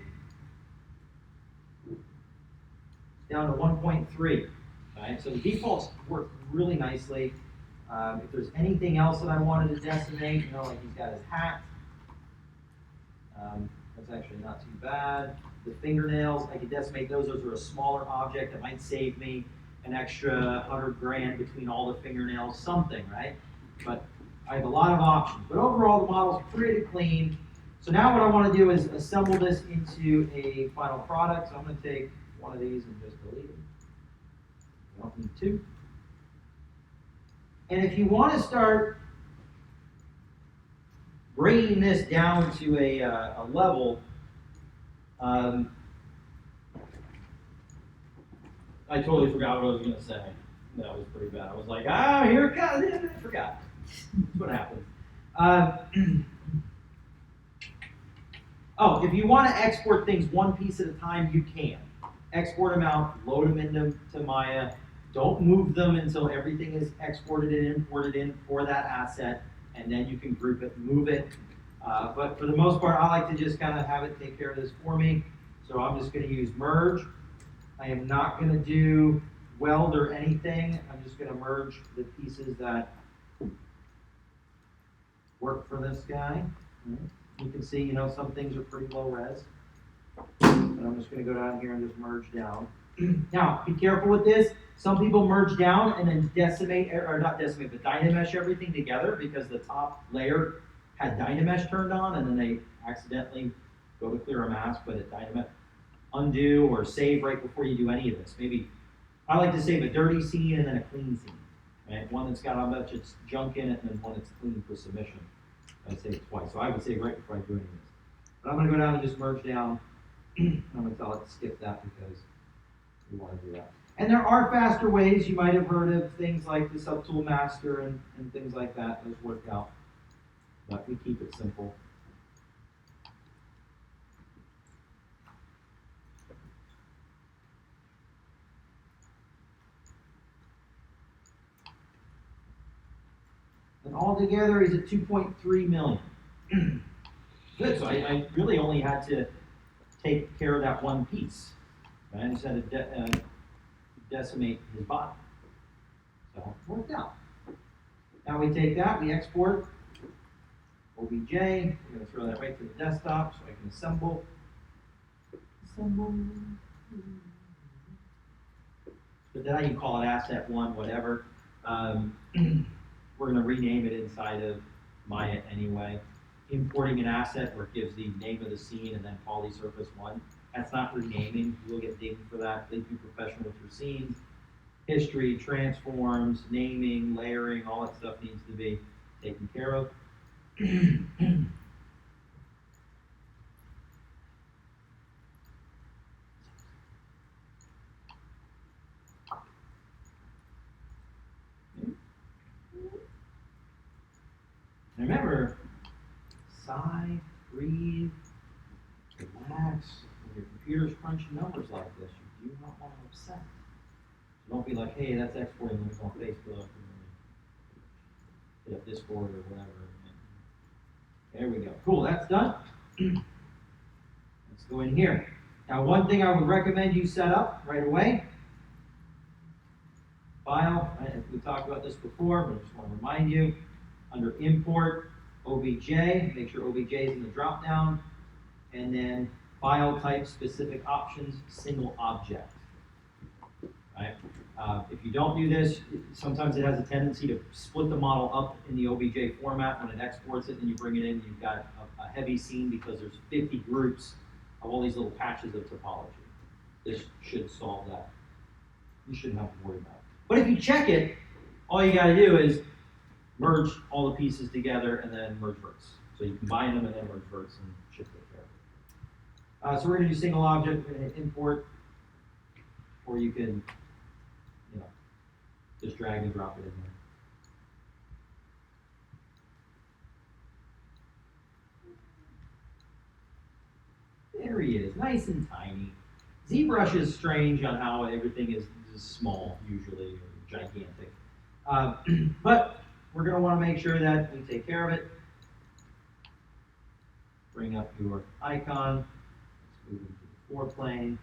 Down to 1.3. Right? So the defaults work really nicely. If there's anything else that I wanted to decimate, like he's got his hat. That's actually not too bad. The fingernails, I could decimate those. Those are a smaller object that might save me an extra 100 grand between all the fingernails, something, right? But I have a lot of options. But overall, the model's pretty clean. So now what I want to do is assemble this into a final product. So I'm going to take one of these and just delete it. I don't need two. And if you want to start bringing this down to a level, I totally forgot what I was going to say. That was pretty bad. I was like, here it comes. I forgot. That's what happens. If you want to export things one piece at a time, you can. Export them out, load them into Maya. Don't move them until everything is exported and imported in for that asset, and then you can group it, move it. But for the most part, I like to just kind of have it take care of this for me. So I'm just going to use merge. I am not going to do weld or anything. I'm just going to merge the pieces that work for this guy. You can see, some things are pretty low res. And I'm just going to go down here and just merge down. Now, be careful with this. Some people merge down and then decimate, or not decimate, but Dynamesh everything together because the top layer had Dynamesh turned on, and then they accidentally go to clear a mask, but it Dynamesh. Undo or save right before you do any of this. Maybe I like to save a dirty scene and then a clean scene. Right? One that's got a bunch of junk in it, and then one that's clean for submission. I save it twice. So I would save right before I do any of this. But I'm going to go down and just merge down. I'm going to tell it to skip that because we want to do that. And there are faster ways. You might have heard of things like the Subtool Master and things like that. Those work out. But we keep it simple. And altogether, he's at 2.3 million. Good, so I really only had to take care of that one piece. Right? I just had to decimate his body. So it worked out. Now we take that, we export OBJ. We're going to throw that right to the desktop so I can assemble. But then you call it asset one, whatever. We're going to rename it inside of Maya anyway. Importing an asset where it gives the name of the scene and then polysurface one. That's not renaming. You'll get dinged for that. Please be professional with your scenes. History, transforms, naming, layering, all that stuff needs to be taken care of. Remember, sigh, breathe, relax. When your computer's crunching numbers like this, you do not want to upset. So don't be like, hey, that's exporting links on Facebook, and hit up Discord or whatever. There we go. Cool, that's done. Let's Let's go in here. Now, one thing I would recommend you set up right away, file, right, we talked about this before, but I just want to remind you, under import, OBJ, make sure OBJ is in the drop-down, and then file type specific options, single object. Right? If you don't do this, sometimes it has a tendency to split the model up in the OBJ format. When it exports it and you bring it in, you've got a heavy scene because there's 50 groups of all these little patches of topology. This should solve that. You shouldn't have to worry about it. But if you check it, all you got to do is merge all the pieces together and then merge verts. So you combine them and then merge verts and should take care of it. So we're going to do single object, we're going to import, or you can, just drag and drop it in there. There he is, nice and tiny. ZBrush is strange on how everything is small usually, or gigantic. But we're going to want to make sure that we take care of it. Bring up your icon. Let's move into the foreplane.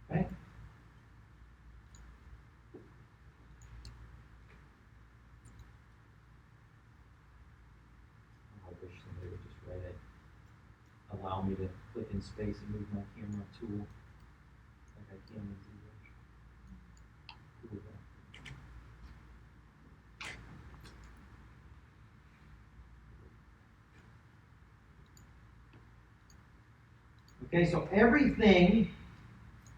Okay. I wish somebody would just write it. Allow me to click in space and move my camera tool like I can in ZBrush. Cool, though. Okay, so everything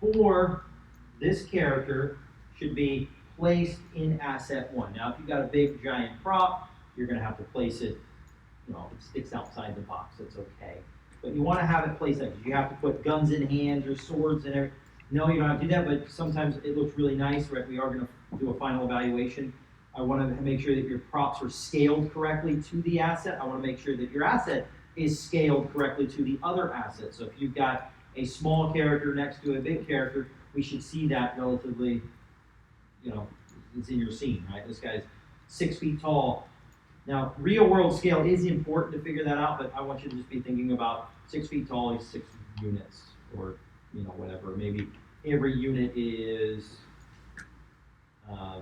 for this character should be placed in asset one. Now, if you've got a big giant prop, you're going to have to place it, it sticks outside the box. That's okay. But you want to have it placed like, you have to put guns in hands or swords in there. No, you don't have to do that, but sometimes it looks really nice. Right? We are going to do a final evaluation. I want to make sure that your props are scaled correctly to the asset. I want to make sure that your asset is scaled correctly to the other asset. So if you've got a small character next to a big character, we should see that relatively, it's in your scene, right? This guy's 6 feet tall. Now, real world scale is important to figure that out, but I want you to just be thinking about 6 feet tall is 6 units, or, whatever. Maybe every unit is a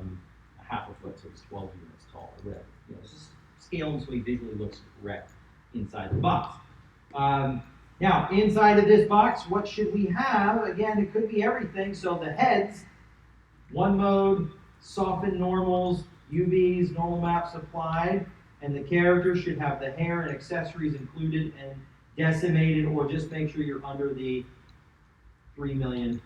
half a foot, so it's 12 units tall, or whatever. It's just scaled so he visually looks correct inside the box. Now, inside of this box, what should we have? Again, it could be everything. So the heads, one mode, soften normals, UVs, normal maps applied, and the character should have the hair and accessories included and decimated, or just make sure you're under the 3 million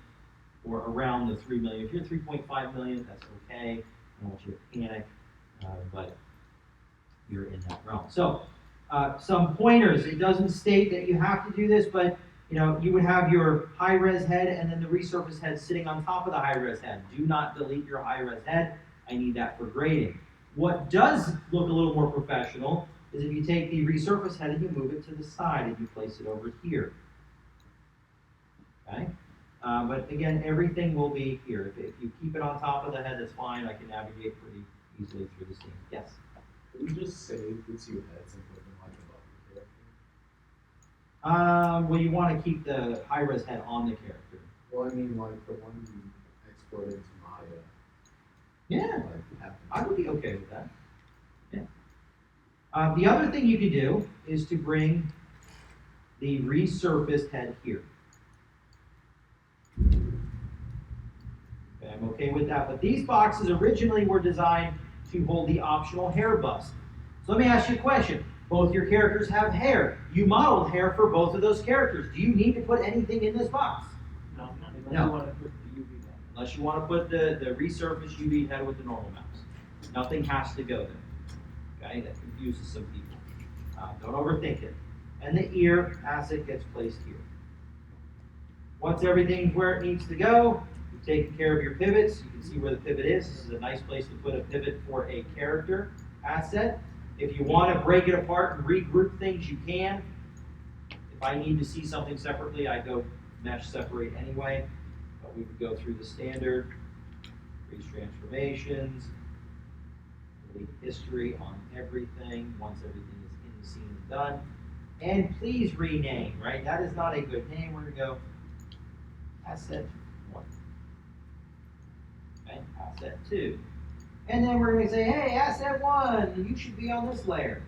or around the 3 million. If you're 3.5 million, that's okay. I don't want you to panic, but you're in that realm. So, some pointers. It doesn't state that you have to do this, but you would have your high-res head and then the resurface head sitting on top of the high-res head. Do not delete your high-res head. I need that for grading. What does look a little more professional is if you take the resurface head and you move it to the side and you place it over here. Okay? But again, everything will be here. If you keep it on top of the head, that's fine. I can navigate pretty easily through the scene. Yes? Can we just save the 2 heads and put them like above the character? Well, you want to keep the high-res head on the character. Well, I mean, like the one you exported to Maya. Yeah, Like, I would be okay with that. Yeah. The other thing you could do is to bring the resurfaced head here. Okay, I'm okay with that. But these boxes originally were designed to hold the optional hair bust. So let me ask you a question. Both your characters have hair. You modeled hair for both of those characters. Do you need to put anything in this box? No, unless No. you want to put the UV down. Unless you want to put the resurfaced UV head with the normal mouse. Nothing has to go there. Okay, that confuses some people. Don't overthink it. And the ear asset gets placed here. Once everything's where it needs to go, you've taken care of your pivots. You can see where the pivot is. This is a nice place to put a pivot for a character asset. If you want to break it apart and regroup things, you can. If If I need to see something separately, I go mesh separate anyway, but we would go through the standard, freeze transformations, delete history on everything, once everything is in the scene and done. And please rename, right? That is not a good name. We're gonna go asset 1. Okay, asset 2. And then we're gonna say, hey, asset 1, you should be on this layer.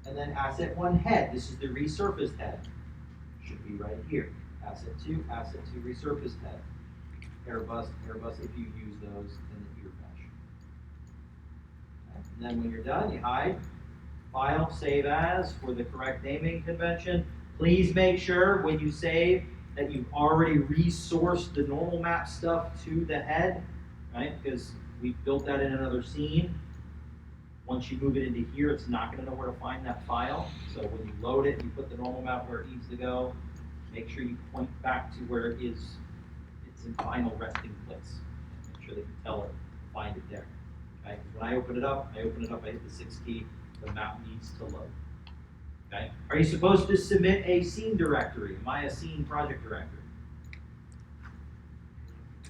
And then asset 1 head, this is the resurfaced head. Should be right here. Asset 2 resurfaced head. Airbus, if you use those in the ear mesh. And then when you're done, you hide, file, save as for the correct naming convention. Please make sure when you save that you've already resourced the normal map stuff to the head, right? Because we built that in another scene. Once you move it into here, it's not going to know where to find that file. So when you load it, you put the normal map where it needs to go. Make sure you point back to where it is. It's in final resting place. Make sure they can tell it, find it there. Okay? When I open it up, I hit the 6 key. The map needs to load. Okay? Are you supposed to submit a scene directory? Am I a scene project director?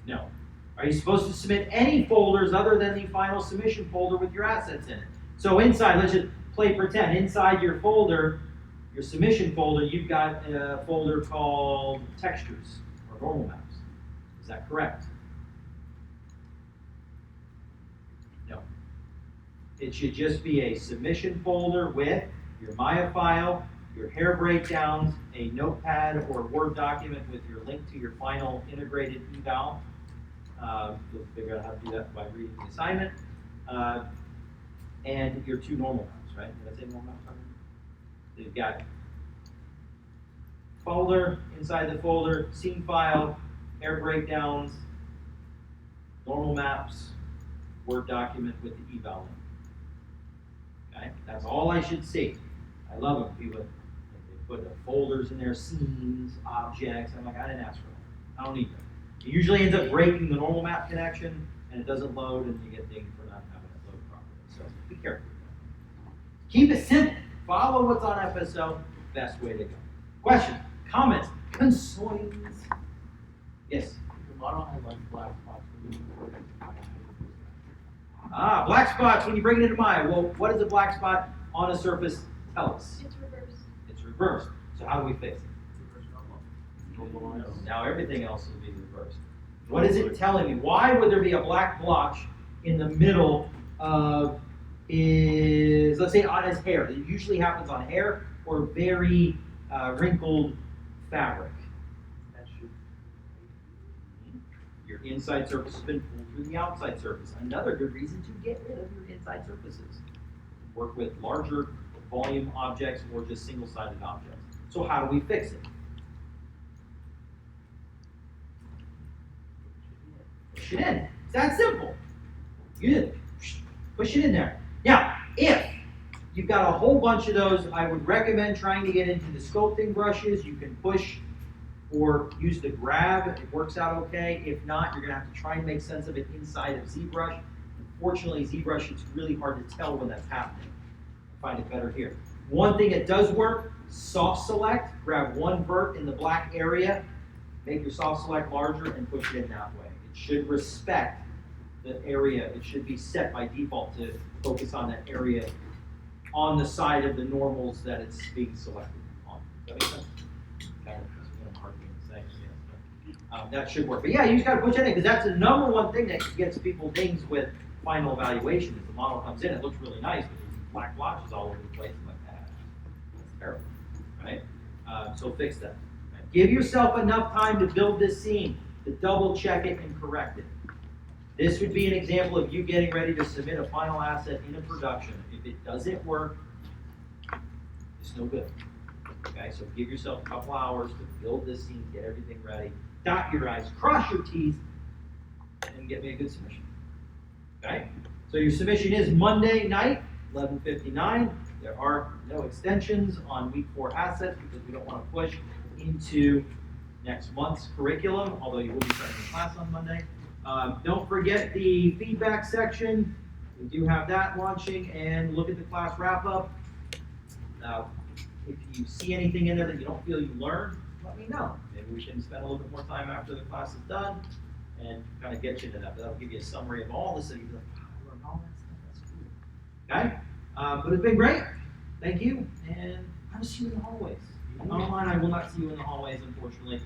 No. Are you supposed to submit any folders other than the final submission folder with your assets in it? So inside, let's just play pretend. Inside your folder, your submission folder, you've got a folder called textures or normal maps. Is that correct? No. It should just be a submission folder with your Maya file, your hair breakdowns, a notepad or Word document with your link to your final integrated eval. You'll figure out how to do that by reading the assignment. And your 2 normal maps, right? Did I say normal maps already? So you've got folder, inside the folder, scene file, hair breakdowns, normal maps, Word document with the eval link. Okay? That's all I should see. I love them. People they put folders in their scenes, objects. I'm like, I didn't ask for that. I don't need that. It usually ends up breaking the normal map connection, and it doesn't load, and you get dinged for not having it load properly. So be careful with that. Keep it simple. Follow what's on FSO. Best way to go. Questions, comments, concerns? Yes. The model has like black spots when you import it. Black spots when you bring it into Maya. Well, what does a black spot on a surface tell us? It's reversed. It's reversed. So how do we fix it? Normalize. Now everything else will be reversed. What is it telling me? Why would there be a black blotch in the middle of his, let's say on his hair? It usually happens on hair or very wrinkled fabric. That should. Your inside surface has been pulled through the outside surface. Another good reason to get rid of your inside surfaces. Work with larger volume objects or just single-sided objects. So how do we fix it? Push it in. It's that simple. You just push it in there. Now, if you've got a whole bunch of those, I would recommend trying to get into the sculpting brushes. You can push or use the grab. It works out okay. If not, you're going to have to try and make sense of it inside of ZBrush. Unfortunately, ZBrush, it's really hard to tell when that's happening. I find it better here. One thing that does work, soft select. Grab one vert in the black area, make your soft select larger, and push it in that way. It should respect the area. It should be set by default to focus on that area on the side of the normals that it's being selected on. Does that make sense? Kind of, that's what I'm hard to say. Yeah, that should work. But yeah, you just got to push it in because that's the number one thing that gets people dings with final evaluation is the model comes in, it looks really nice, but there's black blotches all over the place. I'm like, that's terrible, right? So fix that. Right? Give yourself enough time to build this scene, to double check it and correct it. This would be an example of you getting ready to submit a final asset in a production. If it doesn't work, it's no good. Okay, so give yourself a couple hours to build this scene, get everything ready, dot your I's, cross your T's, and get me a good submission. Okay, so your submission is Monday night, 11:59. There are no extensions on week 4 assets because we don't want to push into next month's curriculum, although you will be starting the class on Monday. Don't forget the feedback section. we do have that launching, and look at the class wrap-up. Now, if you see anything in there that you don't feel you learned, let me know. Maybe we can spend a little bit more time after the class is done and kind of get you to that. That'll give you a summary of all this, and you'll be like, wow, I learned all that stuff, that's cool. Okay? But it's been great. Thank you, and I will see you in the hallways. Online, I will not see you in the hallways, unfortunately.